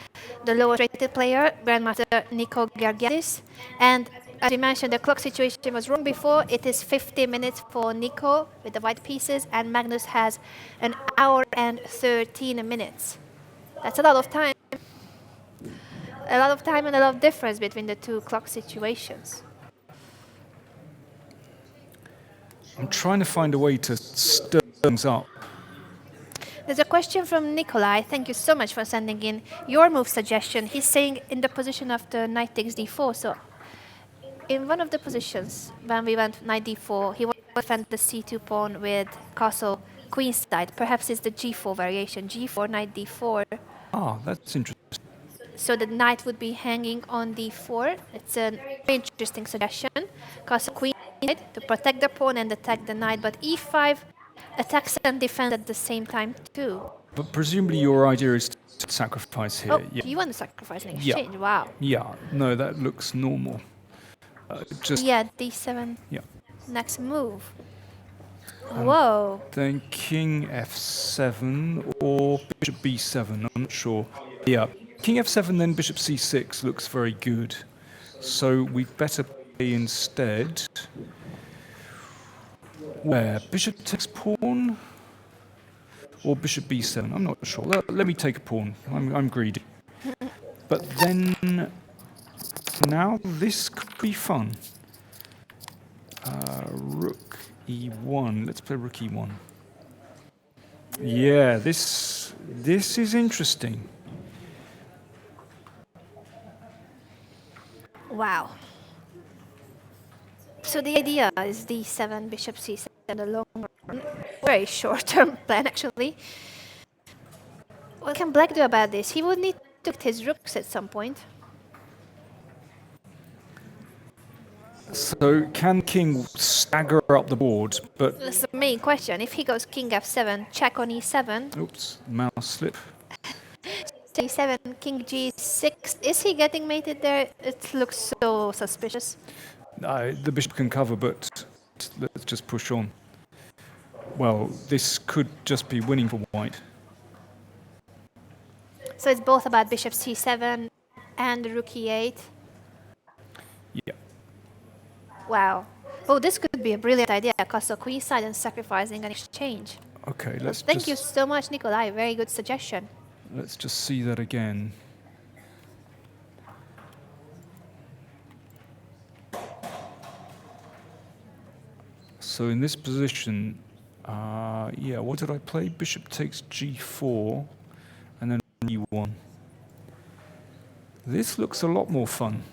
the lowest rated player, Grandmaster Nico Georgiadis. And as we mentioned, the clock situation was wrong before. It is 50 minutes for Nico with the white pieces, and Magnus has an hour and 13 minutes. That's a lot of time. A lot of time and a lot of difference between the two clock situations. I'm trying to find a way to stir things up. There's a question from Nikolai. Thank you so much for sending in your move suggestion. He's saying in the position of the knight takes d4. So in one of the positions, when we went knight d4, he wanted to defend the c2 pawn with castle queenside. Perhaps it's the g4 variation, g4, knight d4. Ah, that's interesting. So the knight would be hanging on d4. It's a very interesting suggestion. castle queen to protect the pawn and attack the knight, but e5 attacks and defends at the same time too. But presumably your idea is to sacrifice here. Oh, Yeah. you want to sacrifice in Yeah. exchange? Wow. Yeah. No, that looks normal. Just Yeah, d7. yeah. Next move. Whoa. Then king f7 or bishop b7. I'm not sure. Yeah. King f7, then bishop c6 looks very good. So we'd better play instead. Where? Bishop takes pawn? Or bishop b7? I'm not sure. Let me take a pawn. I'm greedy. But then, now this could be fun. Rook e1. Let's play rook e1. Yeah, this is interesting. Wow. So the idea is d7, bishop c7, the long run. Very short-term plan, actually. What can black do about this? He would need to get his rooks at some point. So can king stagger up the board? But That's the main question. If he goes king f7, check on e7, oops, mouse slip. c7, king g6. Is he getting mated there? It looks so suspicious. The bishop can cover, but let's just push on. Well, this could just be winning for white. So it's both about bishop c7 and rook e8. Yeah. Wow. Oh, this could be a brilliant idea. Castle queenside and sacrificing an exchange. Okay, let's Thank you so much, Nikolai. Very good suggestion. Let's just see that again. So in this position, yeah, what did I play? Bishop takes g4, and then e1. This looks a lot more fun.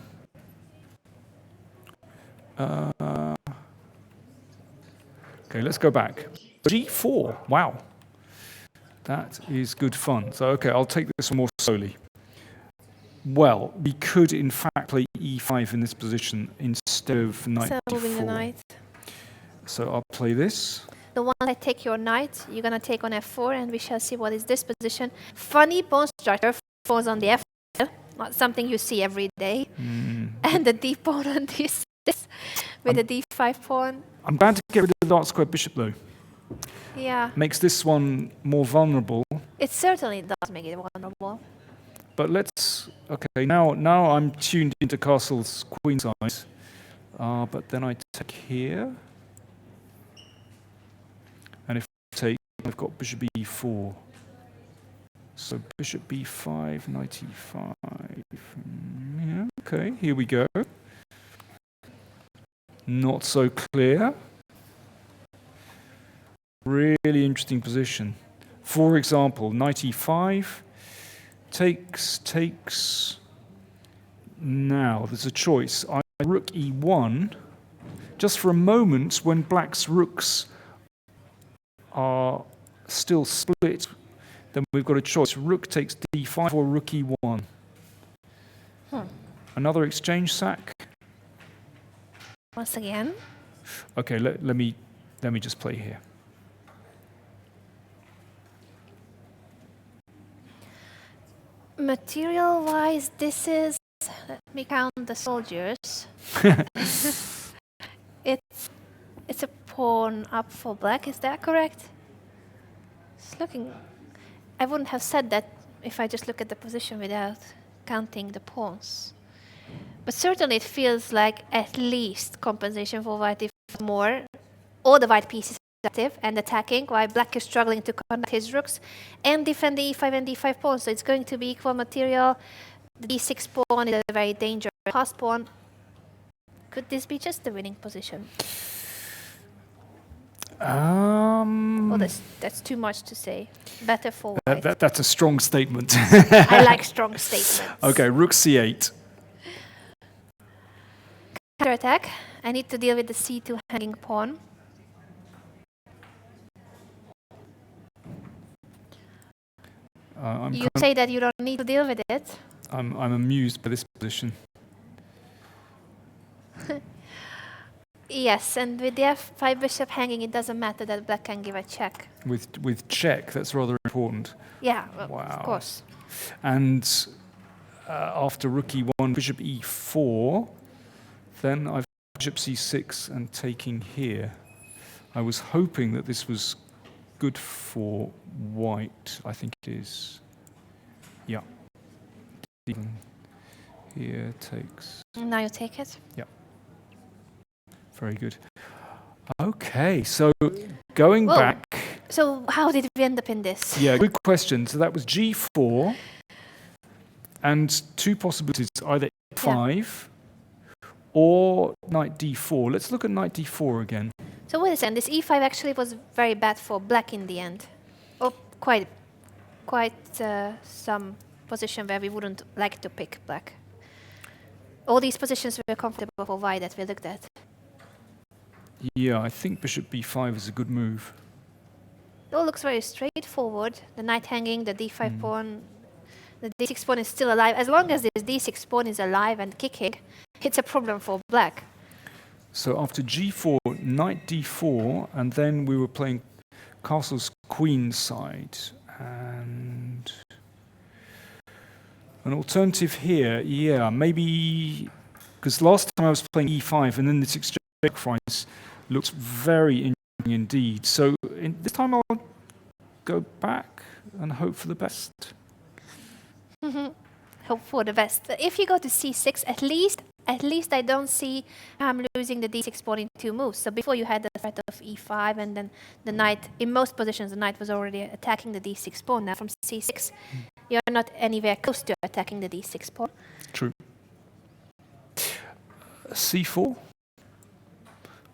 Okay, let's go back. g4, wow. That is good fun. So, okay, I'll take this more slowly. Well, we could, in fact, play e5 in this position instead of knight So d4. moving the knight. So I'll play this. The one I take your knight, you're going to take on f4, and we shall see what is this position. Funny pawn structure falls on the f, not something you see every day. And the d pawn on this with the d5 pawn. I'm bound to get rid of the dark square bishop, though. Yeah, Makes this one more vulnerable. it certainly does make it vulnerable. But let's... Okay, now I'm tuned into castle's queen size. But then I take here. And if I take, I've got bishop e4. So bishop b5, knight e5. Yeah, okay, here we go. Not so clear. Really interesting position. For example, knight e5 takes. Now there's a choice. I rook e1. Just for a moment, when black's rooks are still split, then we've got a choice. Rook takes d5 or rook e1. Another exchange sack. Once again. Okay, let me just play here. Material-wise, this is... Let me count the soldiers. It's a pawn up for black, is that correct? It's looking... I wouldn't have said that if I just look at the position without counting the pawns. But certainly it feels like at least compensation for white, if more. All the white pieces are active and attacking, while black is struggling to connect his rooks and defend the e5 and d5 pawns. So it's going to be equal material. The d6 pawn is a very dangerous pass pawn. Could this be just the winning position? Well, that's too much to say. Better for white. That's a strong statement. I like strong statements. Okay, rook c8. Counterattack. I need to deal with the c2 hanging pawn. You say that you don't need to deal with it. I'm amused by this position. Yes, and with the f5 bishop hanging, it doesn't matter that black can give a check. With check, that's rather important. Yeah, well, Wow. of course. And after rook e1, bishop e4, then I've bishop c6 and taking here. I was hoping that this was good for white. I think it is. Yeah. Here takes. Now you take it. Yeah. Very good. Okay, so going Whoa. back. So how did we end up in this? Yeah, good question. So that was g4, and two possibilities: either e5 or knight d4. Let's look at knight d4 again. So wait a second. This e5 actually was very bad for black in the end. Oh, quite some position where we wouldn't like to pick black. All these positions were comfortable for white that we looked at. Yeah, I think bishop b5 is a good move. It all looks very straightforward. The knight hanging, the d5 pawn, the d6 pawn is still alive. As long as this d6 pawn is alive and kicking, it's a problem for black. So after g4, knight d4, and then we were playing castle's queen side. And an alternative here, yeah, maybe, because last time I was playing e5, and then this exchange sacrifice looks very interesting indeed. So this time I'll go back and hope for the best. Hope for the best. If you go to c6, at least I don't see I'm losing the d6 pawn in two moves. So before you had the threat of e5, and then the knight, in most positions, the knight was already attacking the d6 pawn. Now from c6, you're not anywhere close to attacking the d6 pawn. True. c4.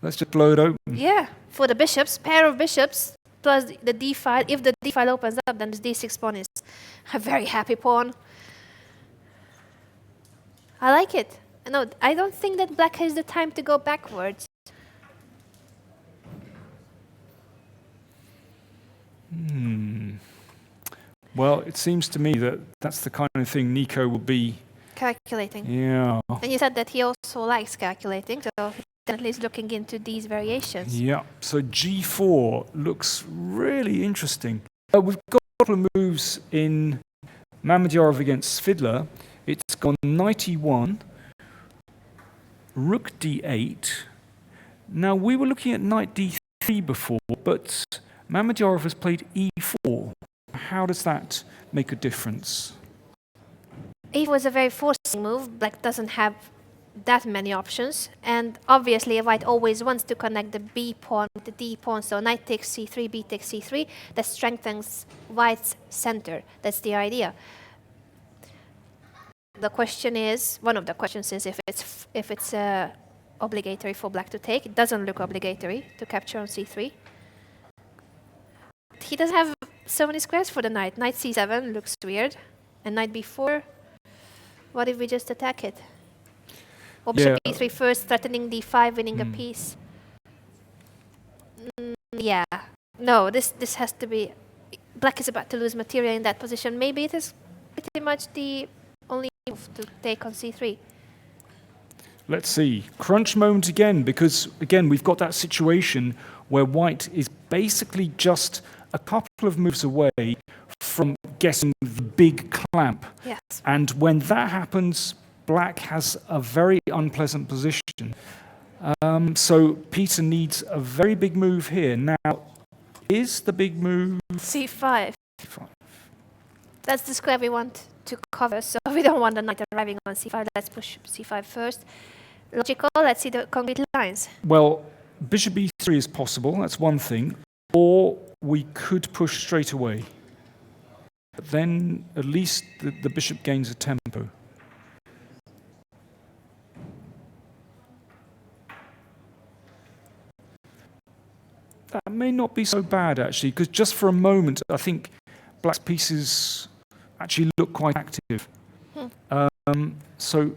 Let's just blow it open. Yeah, for the bishops, pair of bishops, plus the d file. If the d file opens up, then this d6 pawn is a very happy pawn. I like it. No, I don't think that black has the time to go backwards. Well, it seems to me that that's the kind of thing Nico will be Calculating. Yeah. And you said that he also likes calculating, so he definitely is looking into these variations. Yeah. So g4 looks really interesting. We've got a couple of moves in Mamedyarov against Svidler. It's gone knight e1, rook d8. Now, we were looking at knight d3 before, but Mamedyarov has played e4. How does that make a difference? It was a very forcing move. Black doesn't have that many options, and obviously white always wants to connect the b pawn with the d pawn, so knight takes c3, b takes c3. That strengthens white's center. That's the idea. The question is, one of the questions is if it's obligatory for black to take. It doesn't look obligatory to capture on c3. He doesn't have so many squares for the knight. Knight c7 looks weird, and knight b4. What if we just attack it? Or bishop e3 first, threatening d5, winning a piece. Yeah. No, this has to be... Black is about to lose material in that position. Maybe it is pretty much the only move to take on c3. Let's see. Crunch moment again, because, again, we've got that situation where white is basically just a couple of moves away from getting the big clamp. Yes. And when that happens, black has a very unpleasant position. So Peter needs a very big move here. Now, is the big move... c5. That's the square we want to cover, so we don't want the knight arriving on c5. Let's push c5 first. Logical, let's see the concrete lines. Well, bishop e3 is possible, that's one thing. Or we could push straight away. But then at least the bishop gains a tempo. That may not be so bad, actually, because just for a moment, I think black's pieces actually look quite active. So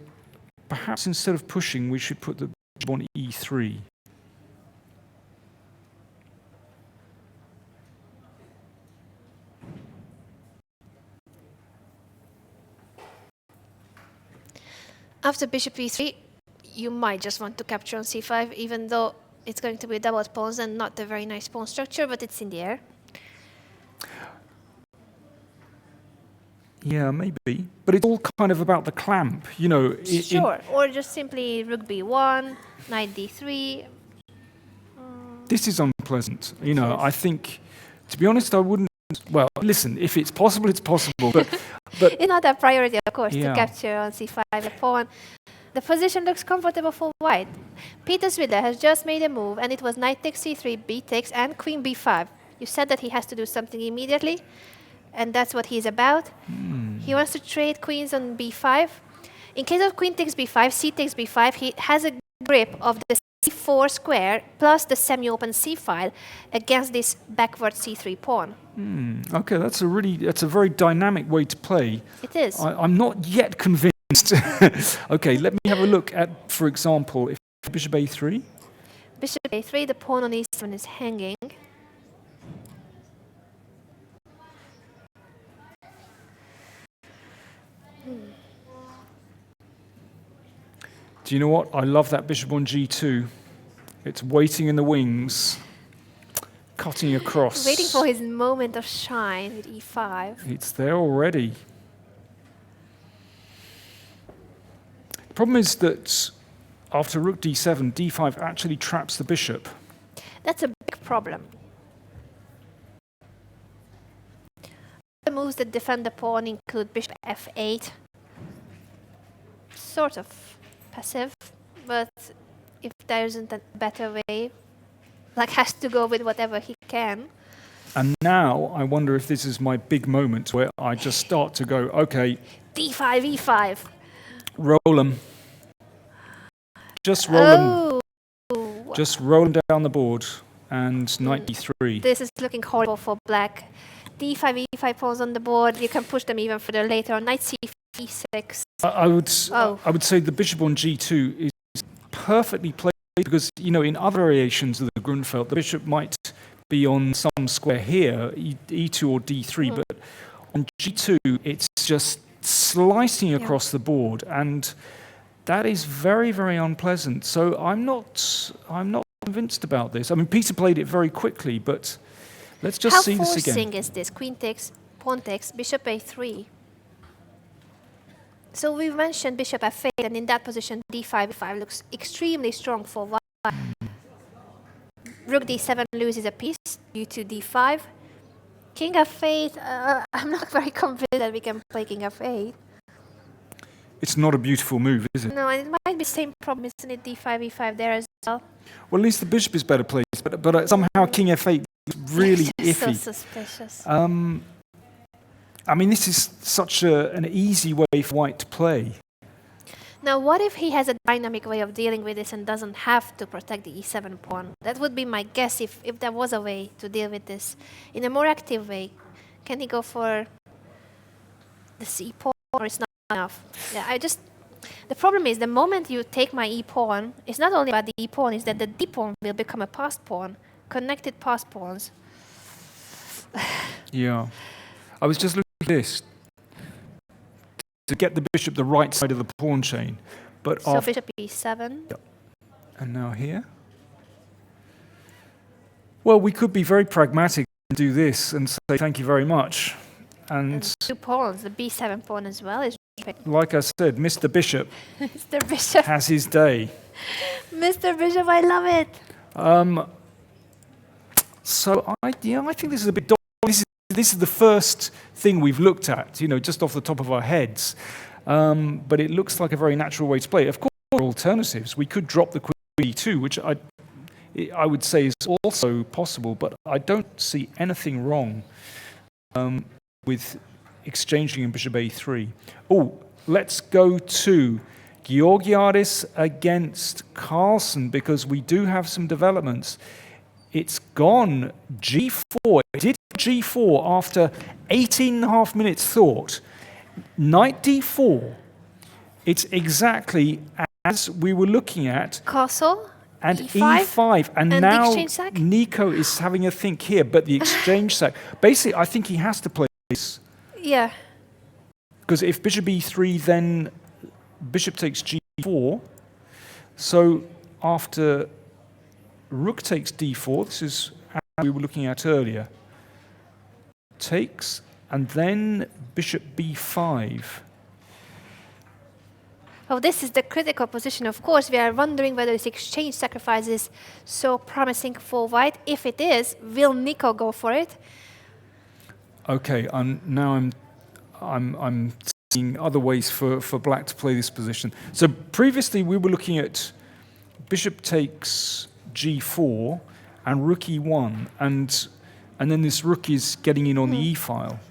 perhaps instead of pushing, we should put the bishop on e3. After bishop e3, you might just want to capture on c5, even though it's going to be doubled pawns and not a very nice pawn structure, but it's in the air. Yeah, maybe. But it's all kind of about the clamp, you know. Sure, or just simply rook b1, knight d3. This is unpleasant. You know, I think, to be honest, I wouldn't. Well, listen, if it's possible, it's possible. But it's not a priority, of course, Yeah. to capture on c5 a pawn. The position looks comfortable for white. Peter Svidler has just made a move, and it was knight takes c3, b takes, and queen b5. You said that he has to do something immediately, and that's what he's about. He wants to trade queens on b5. In case of queen takes b5, c takes b5, he has a grip of the c4 square plus the semi-open c file against this backward c3 pawn. okay, that's a very dynamic way to play. It is. I'm not yet convinced. Okay, let me have a look at, for example, if bishop a3. Bishop a3, the pawn on e7 is hanging. Do you know what? I love that bishop on g2. It's waiting in the wings, cutting across. Waiting for his moment of shine with e5. It's there already. The problem is that after rook d7, d5 actually traps the bishop. That's a big problem. The moves that defend the pawn include bishop f8. Sort of passive, but if there isn't a better way, Black has to go with whatever he can. And now I wonder if this is my big moment where I just start to go, okay, d5, e5. roll them. Just roll them. Oh, Just roll them down the board. And knight d3. this is looking horrible for Black. d5, e5 pawns on the board. You can push them even further later on. Knight c5, e6. I would say the bishop on g2 is perfectly placed because, you know, in other variations of the Grunfeld, the bishop might be on some square here, e2 or d3, but on g2, it's just slicing across the board, and that is very, very unpleasant. So I'm not convinced about this. I mean, Peter played it very quickly, but let's just see this again. How forcing is this? Queen takes, pawn takes, bishop a3. So we've mentioned bishop f8, and in that position, d5, e5 looks extremely strong for white. Rook d7 loses a piece due to d5. King f8, I'm not very convinced that we can play king f8. It's not a beautiful move, is it? No, it might be the same problem, isn't it? d5, e5 there as well. Well, at least the bishop is better placed, but somehow king f8 is really It's iffy. so suspicious. I mean, this is such an easy way for white to play. Now, what if he has a dynamic way of dealing with this and doesn't have to protect the e7 pawn? That would be my guess if there was a way to deal with this in a more active way. Can he go for the c pawn, or it's not enough? Yeah, the problem is the moment you take my e pawn, it's not only about the e pawn, it's that the d pawn will become a passed pawn, connected passed pawns. Yeah. I was just looking at this to get the bishop the right side of the pawn chain. But So bishop e7. Yep. And now here. Well, we could be very pragmatic and do this and say thank you very much. And 2 pawns, the b7 pawn as well is like I said, Mr. Bishop Mr. Bishop. has his day. Mr. Bishop, I love it. So I think this is a bit. This is the first thing we've looked at, you know, just off the top of our heads. But it looks like a very natural way to play. Of course, there are alternatives. We could drop the queen e2, which I would say is also possible, but I don't see anything wrong with exchanging in bishop a3. Oh, let's go to Georgiadis against Carlsen, because we do have some developments. It's gone g4. It did g4 after 18.5 minutes thought. Knight d4. It's exactly as we were looking at. Castle. And e5, e5. And and now the exchange sack? Nico is having a think here, but the exchange sack. Basically, I think he has to play this. Yeah. Because if bishop e3, then bishop takes g4. So after rook takes d4, this is as we were looking at earlier, takes, and then bishop b5. Oh, this is the critical position. Of course, we are wondering whether this exchange sacrifice is so promising for white. If it is, will Nico go for it? Okay, now I'm seeing other ways for black to play this position. So previously we were looking at bishop takes g4 and rook e1, and then this rook is getting in on the e file.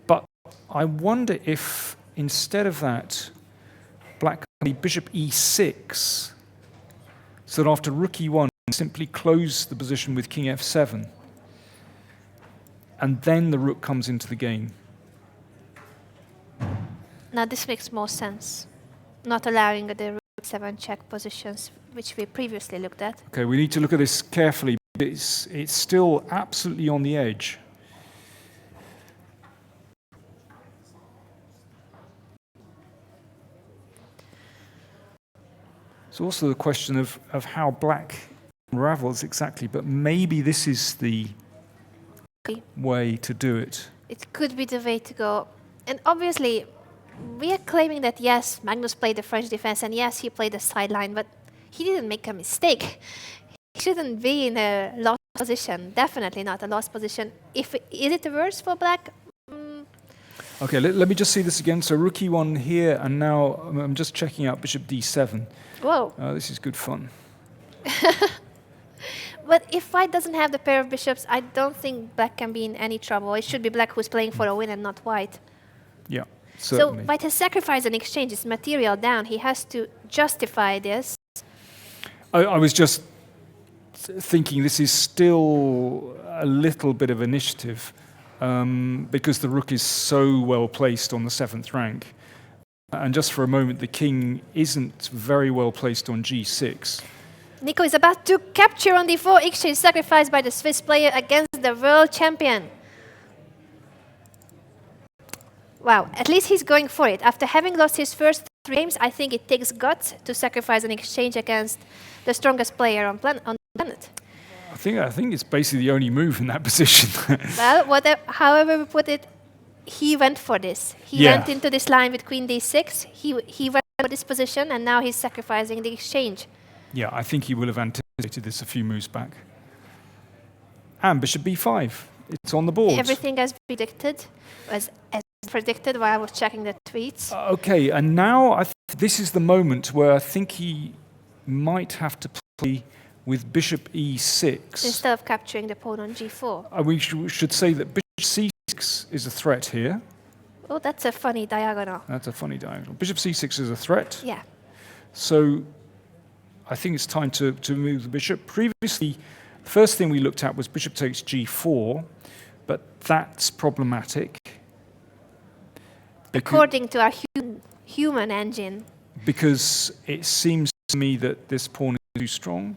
But I wonder if instead of that, black can play bishop e6, so that after rook e1, simply close the position with king f7, and then the rook comes into the game. Now this makes more sense, not allowing the rook 7 check positions, which we previously looked at. Okay, we need to look at this carefully. It's still absolutely on the edge. It's also the question of how black unravels exactly, but maybe this is the way to do it. It could be the way to go. And obviously, we are claiming that yes, Magnus played the French defense, and yes, he played the sideline, but he didn't make a mistake. He shouldn't be in a lost position. Definitely not a lost position. Is it worse for black? Okay, let me just see this again. So rook e1 here, and now I'm just checking out bishop d7. Whoa. This is good fun. But if white doesn't have the pair of bishops, I don't think black can be in any trouble. It should be black who's playing for a win and not white. Yeah, certainly. So white has sacrificed an exchange, his material down. He has to justify this. I was just thinking this is still a little bit of initiative because the rook is so well placed on the 7th rank. And just for a moment, the king isn't very well placed on g6. Nico is about to capture on d4, exchange sacrificed by the Swiss player against the world champion. Wow, at least he's going for it. After having lost his first 3 games, I think it takes guts to sacrifice an exchange against the strongest player on the planet. I think it's basically the only move in that position. Well, however we put it, he went for this. He went into this line with queen d6. He went for this position, and now he's sacrificing the exchange. Yeah, I think he will have anticipated this a few moves back. And bishop b5. It's on the board. Everything as predicted, as predicted while I was checking the tweets. Okay, and now this is the moment where I think he might have to play with bishop e6. Instead of capturing the pawn on g4. We should say that bishop c6 is a threat here. Oh, that's a funny diagonal. That's a funny diagonal. Bishop c6 is a threat. Yeah. So I think it's time to move the bishop. Previously, the first thing we looked at was bishop takes g4, but that's problematic. According to our human engine. Because it seems to me that this pawn is too strong.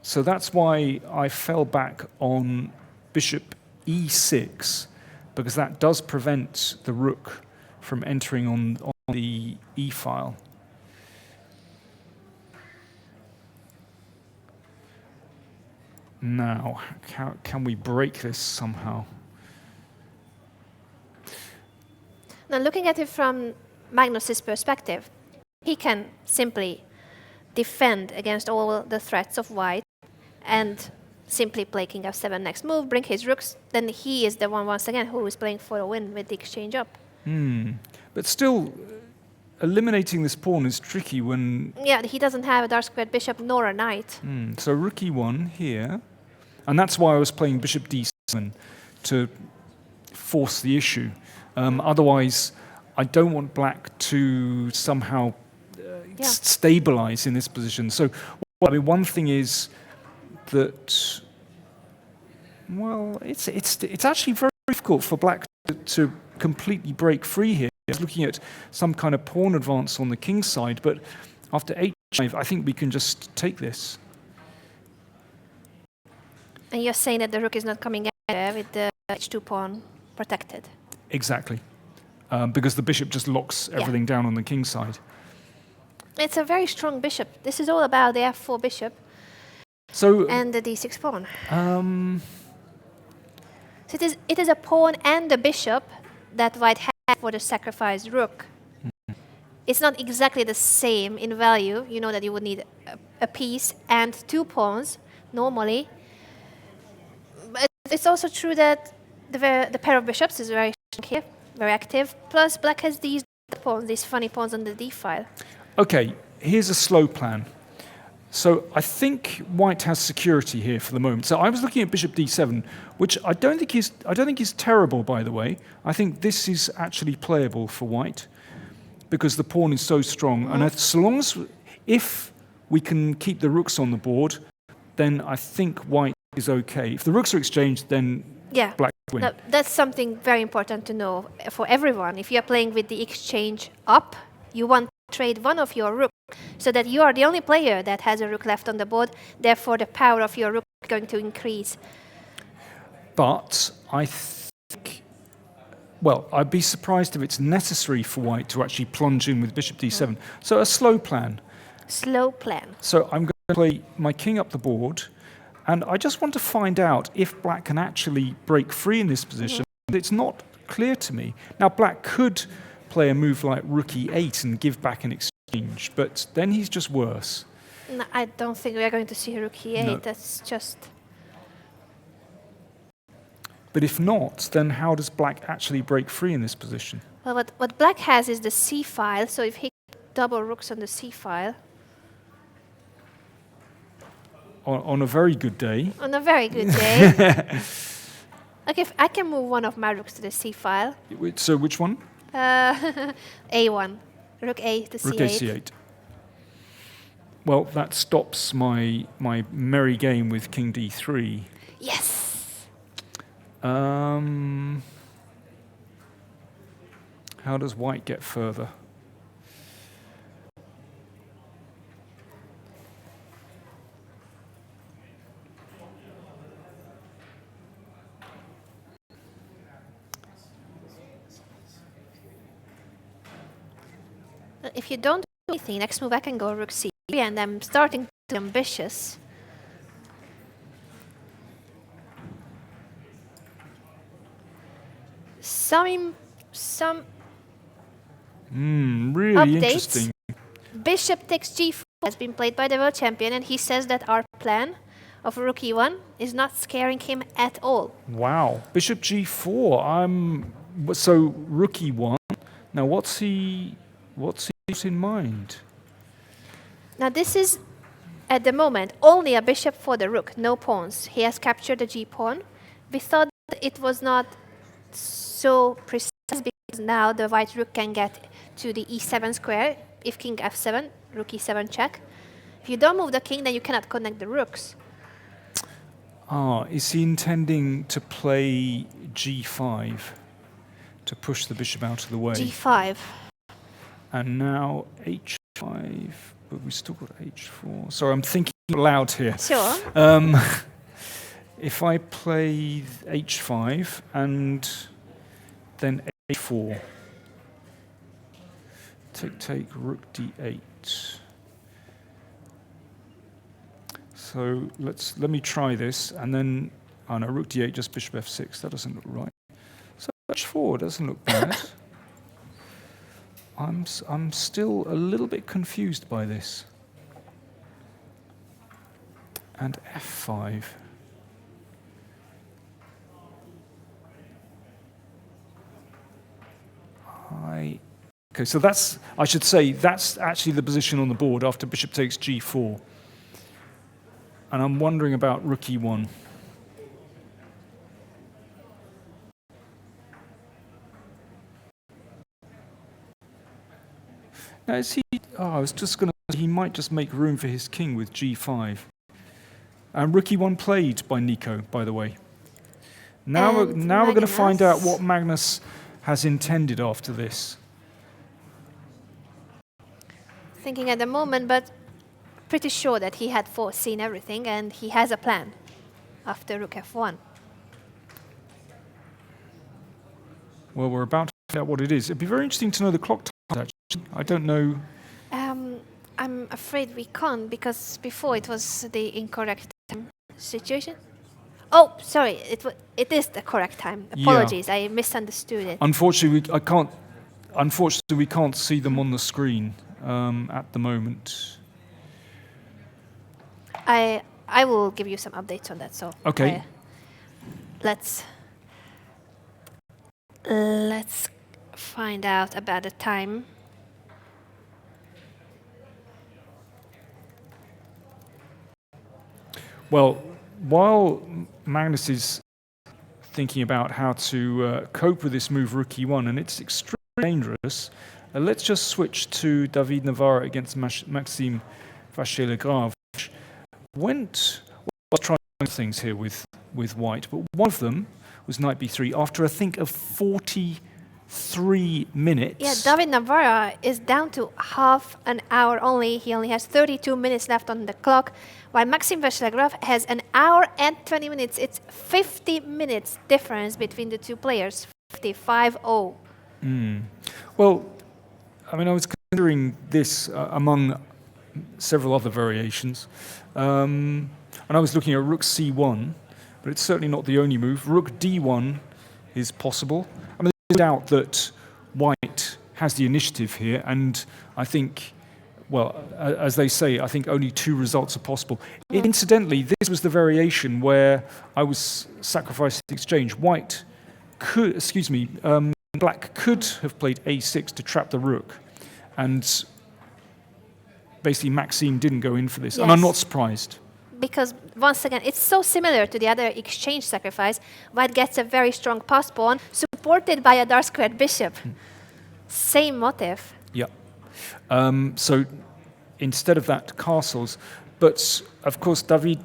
So that's why I fell back on bishop e6, because that does prevent the rook from entering on the e file. Now, can we break this somehow? Now, looking at it from Magnus's perspective, he can simply defend against all the threats of white and simply play king f7 next move, bring his rooks. Then he is the one, once again, who is playing for a win with the exchange up. But still, eliminating this pawn is tricky when... Yeah, he doesn't have a dark squared bishop nor a knight. So rook e1 here. And that's why I was playing bishop d7 to force the issue. Otherwise, I don't want black to somehow stabilize in this position. So, I mean, one thing is that, well, it's actually very difficult for black to completely break free here. I was looking at some kind of pawn advance on the king's side, but after h5, I think we can just take this. And you're saying that the rook is not coming out with the h2 pawn protected. Exactly, because the bishop just locks everything down on the king's side. It's a very strong bishop. This is all about the f4 bishop So, and the d6 pawn. um, So it is a pawn and a bishop that white has for the sacrificed rook. It's not exactly the same in value. You know that you would need a piece and two pawns normally. But it's also true that the pair of bishops is very strong here, very active. Plus, black has these pawns, these funny pawns on the d file. okay, here's a slow plan. So I think white has security here for the moment. So I was looking at bishop d7, which I don't think is terrible, by the way. I think this is actually playable for white because the pawn is so strong. And so long as if we can keep the rooks on the board, then I think white is okay. If the rooks are exchanged, then black win. No, that's something very important to know for everyone. If you're playing with the exchange up, you want to trade one of your rooks so that you are the only player that has a rook left on the board. Therefore, the power of your rook is going to increase. But I think, well, I'd be surprised if it's necessary for white to actually plunge in with bishop d7. So a slow plan. Slow plan. So I'm going to play my king up the board, and I just want to find out if black can actually break free in this position. It's not clear to me. Now, black could play a move like rook e8 and give back an exchange, but then he's just worse. No, I don't think we are going to see rook e8. No. That's just... But if not, then how does black actually break free in this position? Well, what black has is the c file, so if he double rooks on the c file... On a very good day. On a very good day. Okay, if I can move one of my rooks to the c file. So which one? a1. Rook a to c8. Rook a c8. Well, that stops my merry game with king d3. Yes! How does white get further? If you don't do anything, next move I can go rook c3, and I'm starting to be ambitious. Some Really updates. interesting. Bishop takes g4 has been played by the world champion, and he says that our plan of rook e1 is not scaring him at all. Wow. Bishop g4. So rook e1. Now what's he in mind? Now this is, at the moment, only a bishop for the rook, no pawns. He has captured the g-pawn. We thought that it was not so precise because now the white rook can get to the e7 square. If king f7, rook e7 check. If you don't move the king, then you cannot connect the rooks. Is he intending to play g5 to push the bishop out of the way? g5. And now h5, but we still got h4. Sorry, I'm thinking aloud here. Sure. If I play h5 and then a4, take, rook d8. So let me try this, and then, oh no, rook d8, just bishop f6. That doesn't look right. So h4 doesn't look bad. I'm still a little bit confused by this. And f5. Okay, so I should say that's actually the position on the board after bishop takes g4. And I'm wondering about rook e1. Now, is he... Oh, I was just going to say he might just make room for his king with g5. And rook e1 played by Nico, by the way. Now we're going to find out what Magnus has intended after this. Thinking at the moment, but pretty sure that he had foreseen everything and he has a plan after rook f1. Well, we're about to find out what it is. It'd be very interesting to know the clock time, actually. I don't know. I'm afraid we can't because before it was the incorrect time situation. Oh, sorry, it is the correct time. Apologies, I misunderstood it. Unfortunately, we can't see them on the screen at the moment. I will give you some updates on that. So Okay. Let's find out about the time. Well, while Magnus is thinking about how to cope with this move rook e1, and it's extremely dangerous, let's just switch to David Navara against Maxime Vachier-Lagrave. Was trying things here with white, but one of them was knight b3 after I think of 43 minutes. Yeah, David Navara is down to half an hour only. He only has 32 minutes left on the clock, while Maxime Vachier-Lagrave has an hour and 20 minutes. It's 50 minutes difference between the two players. 55-0. Well, I mean, I was considering this among several other variations. And I was looking at rook c1, but it's certainly not the only move. Rook d1 is possible. I mean, there's no doubt that white has the initiative here, and I think, well, as they say, I think only two results are possible. Incidentally, this was the variation where I was sacrificing the exchange. Black could have played a6 to trap the rook, and basically Maxime didn't go in for this, and I'm not surprised. Because, once again, it's so similar to the other exchange sacrifice. White gets a very strong pass pawn, supported by a dark-squared bishop. Same motive. Yeah. So instead of that, castles. But, of course, David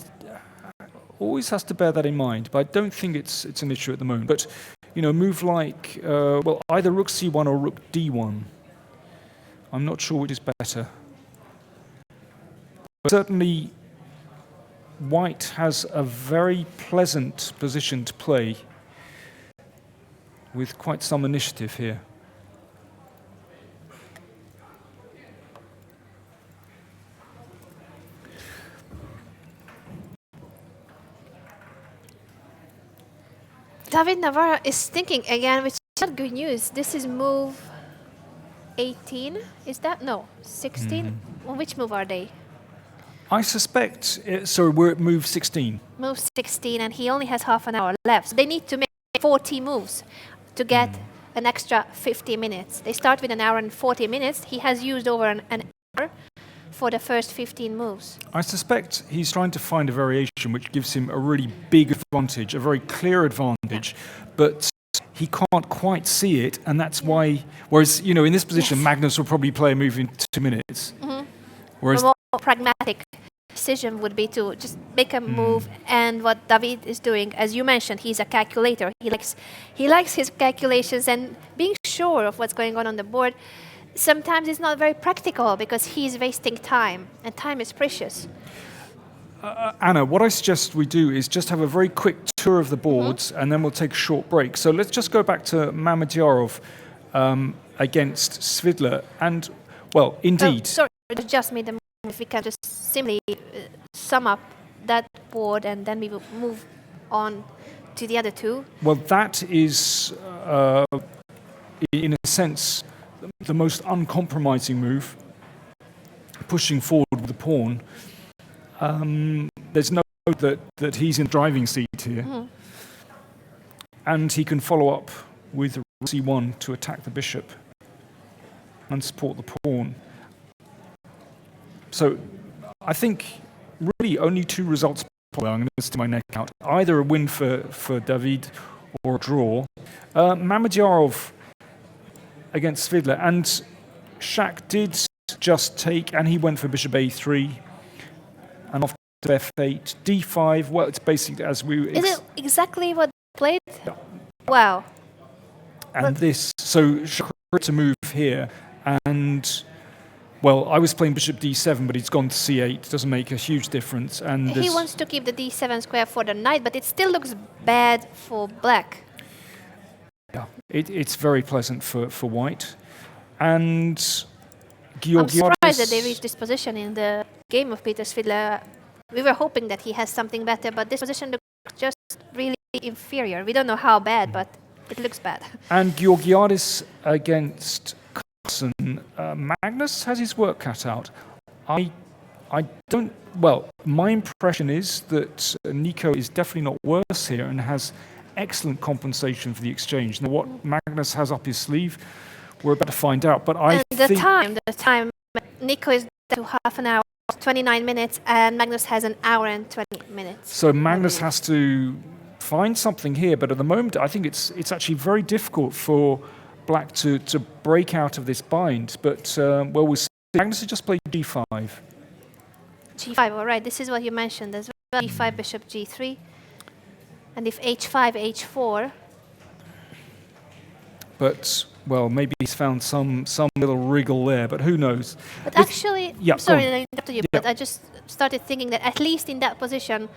always has to bear that in mind. But I don't think it's an issue at the moment. But, you know, a move like, either rook c1 or rook d1. I'm not sure which is better. But certainly, white has a very pleasant position to play with quite some initiative here. David Navara is thinking again, which is not good news. This is move 18. Is that? No, 16? On which move are they? I suspect, we're at move 16. Move 16, and he only has half an hour left. So they need to make 40 moves to get an extra 50 minutes. They start with an hour and 40 minutes. He has used over an hour for the first 15 moves. I suspect he's trying to find a variation which gives him a really big advantage, a very clear advantage, but he can't quite see it, and that's why, whereas, you know, in this position, Magnus will probably play a move in 2 minutes. Whereas a more pragmatic decision would be to just make a move, and what David is doing, as you mentioned, he's a calculator. He likes his calculations, and being sure of what's going on the board sometimes it's not very practical because he's wasting time, and time is precious. Anna, what I suggest we do is just have a very quick tour of the boards, and then we'll take a short break. So let's just go back to Mamedyarov against Svidler, and, well, indeed. Sorry, just made the move. If we can just simply sum up that board, and then we will move on to the other two. Well, that is, in a sense, the most uncompromising move, pushing forward with the pawn. There's no doubt that he's in the driving seat here. And he can follow up with c1 to attack the bishop and support the pawn. So I think really only two results. I'm going to stick my neck out. Either a win for David or a draw. Mamedyarov against Svidler, and Shak did just take, and he went for bishop a3, and off to f8, d5. Well, it's basically as we. Is it exactly what played? Yeah. Wow. And this, so Shak to move here, and. Well, I was playing bishop d7, but he's gone to c8. Doesn't make a huge difference. And he wants to keep the d7 square for the knight, but it still looks bad for black. Yeah, it's very pleasant for white. And I'm surprised that they Georgiadis, reached this position in the game of Peter Svidler. We were hoping that he has something better, but this position looks just really inferior. We don't know how bad, but it looks bad. and Georgiadis against Carlsen. Magnus has his work cut out. I don't. Well, my impression is that Nico is definitely not worse here and has excellent compensation for the exchange. Now, what Magnus has up his sleeve, we're about to find out. But I And think the time, Nico is down to half an hour, 29 minutes, and Magnus has an hour and 20 minutes. so. Magnus has to find something here, but at the moment, I think it's actually very difficult for Black to break out of this bind. But well, we'll see. Magnus has just played d5. G5, all right, this is what you mentioned as well. G5, bishop G3. And if H5, H4. But, well, maybe he's found some little wriggle there, but who knows? But actually, yeah, I'm sorry go on. that I interrupted you, Yeah. but I just started thinking that at least in that position,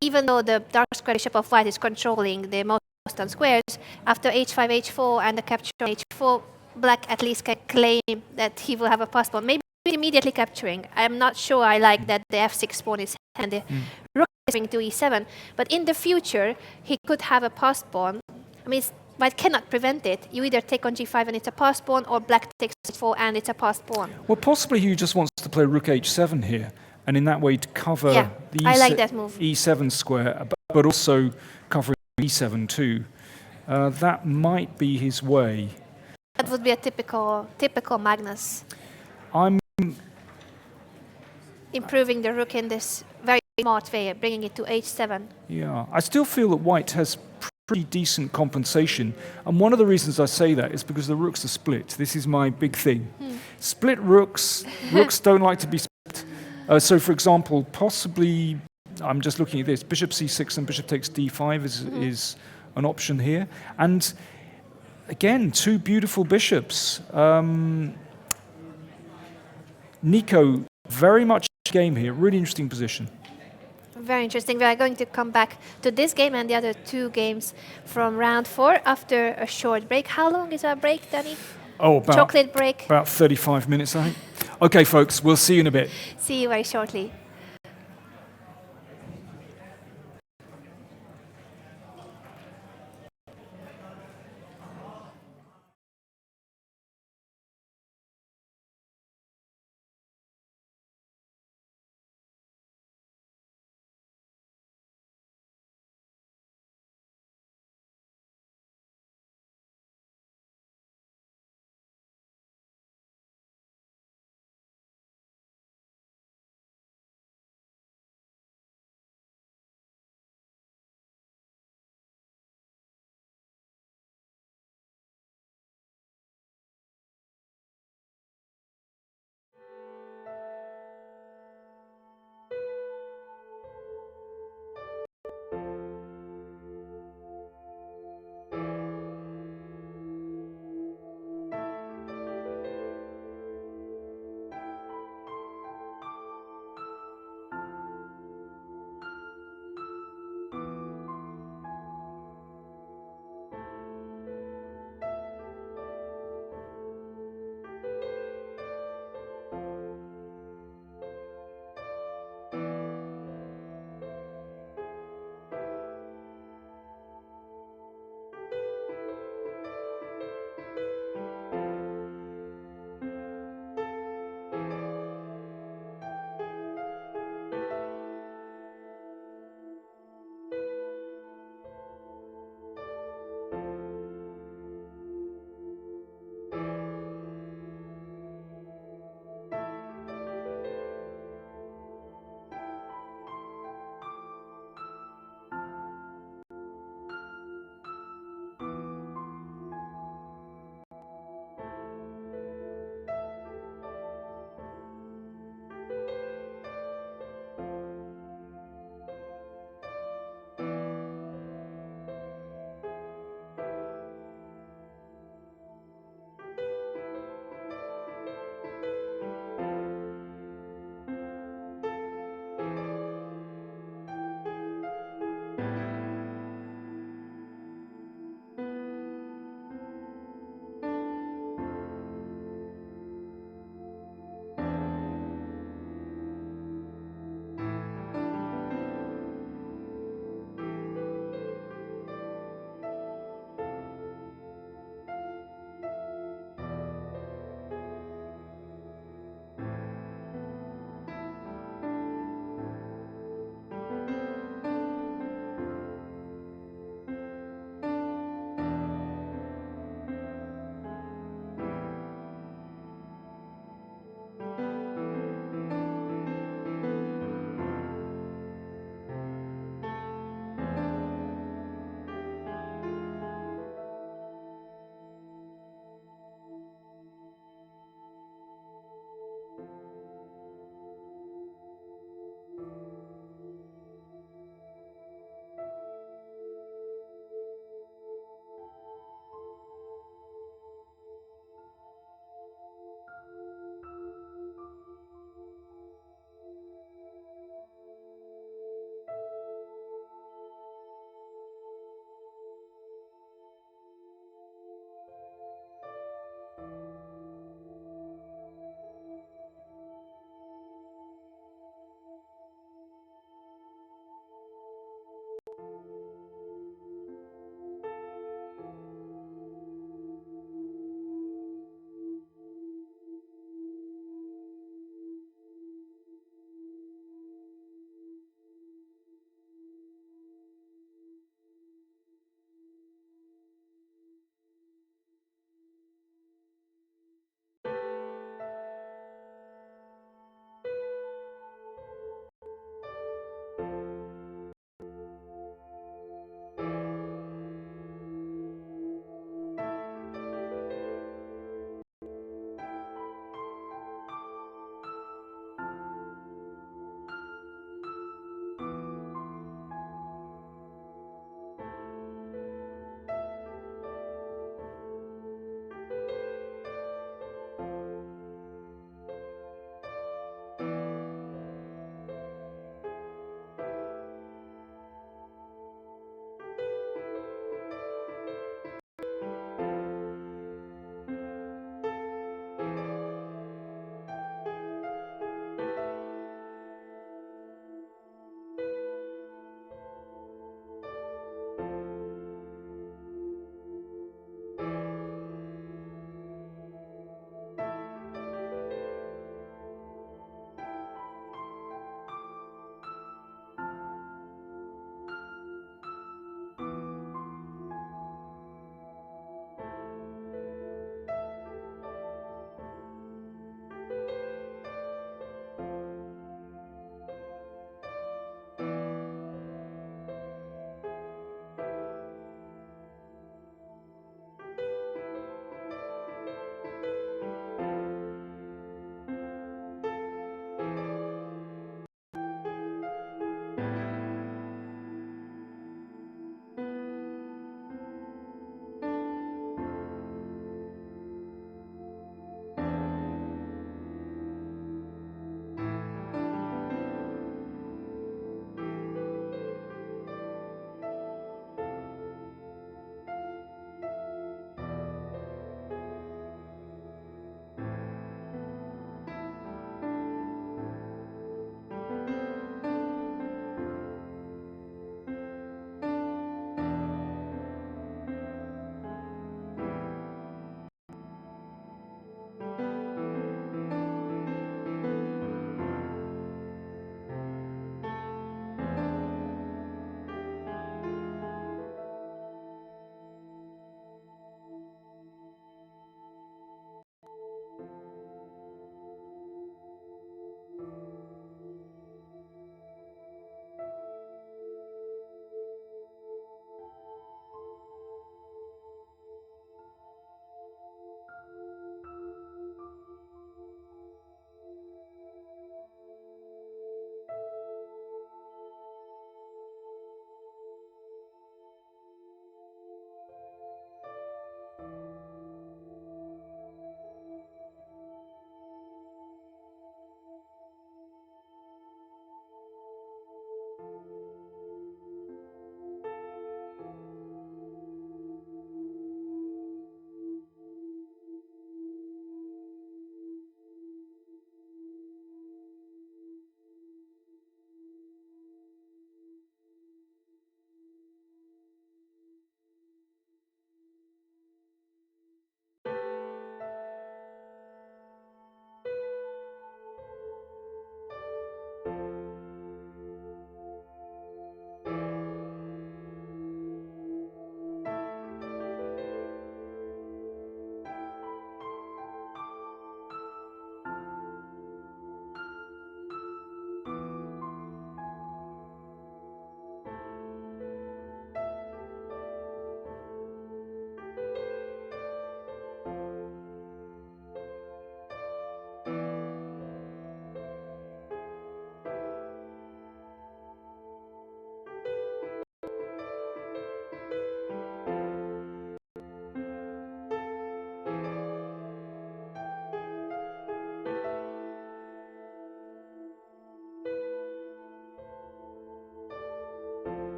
even though the dark square bishop of white is controlling the most on squares, after H5, H4 and the capture on H4, Black at least can claim that he will have a pass pawn. Maybe immediately capturing. I'm not sure I like that the F6 pawn is and the rook is going to E7, but in the future he could have a pass pawn. I mean, White cannot prevent it. You either take on G5 and it's a pass pawn, or Black takes H4 and it's a pass pawn. Well, possibly he just wants to play rook H7 here, and in that way to cover Yeah, the I like that move. E7 square, but also covering E7 too. That might be his way. That would be a typical Magnus. I'm Improving the rook in this very smart way, bringing it to H7. Yeah, I still feel that White has pretty decent compensation, and one of the reasons I say that is because the rooks are split. This is my big thing. Split rooks. Rooks don't like to be split. So, for example, possibly, I'm just looking at this, bishop c6 and bishop takes d5 is an option here. And again, two beautiful bishops. Nico, very much game here, really interesting position. Very interesting. We are going to come back to this game and the other two games from round 4 after a short break. How long is our break, Danny? Oh, Chocolate break. About 35 minutes, I think. Okay, folks, we'll see you in a bit. See you very shortly.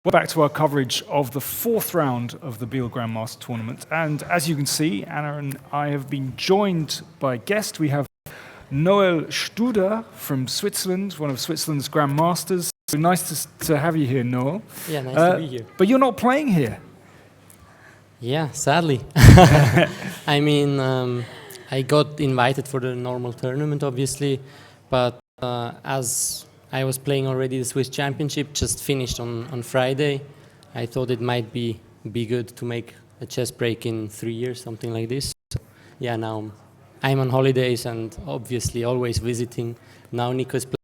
We're back to our coverage of the 4th round of the Biel Grandmaster tournament. And as you can see, Anna and I have been joined by a guest. We have Noel Studer from Switzerland, one of Switzerland's Grandmasters. So nice to have you here, Noel. Yeah, nice to be here. But you're not playing here. Yeah, sadly. I mean, I got invited for the normal tournament, obviously, but as I was playing already the Swiss Championship, just finished on Friday, I thought it might be good to make a chess break in 3 years, something like this. So, yeah, now I'm on holidays and obviously always visiting. Now Nico is playing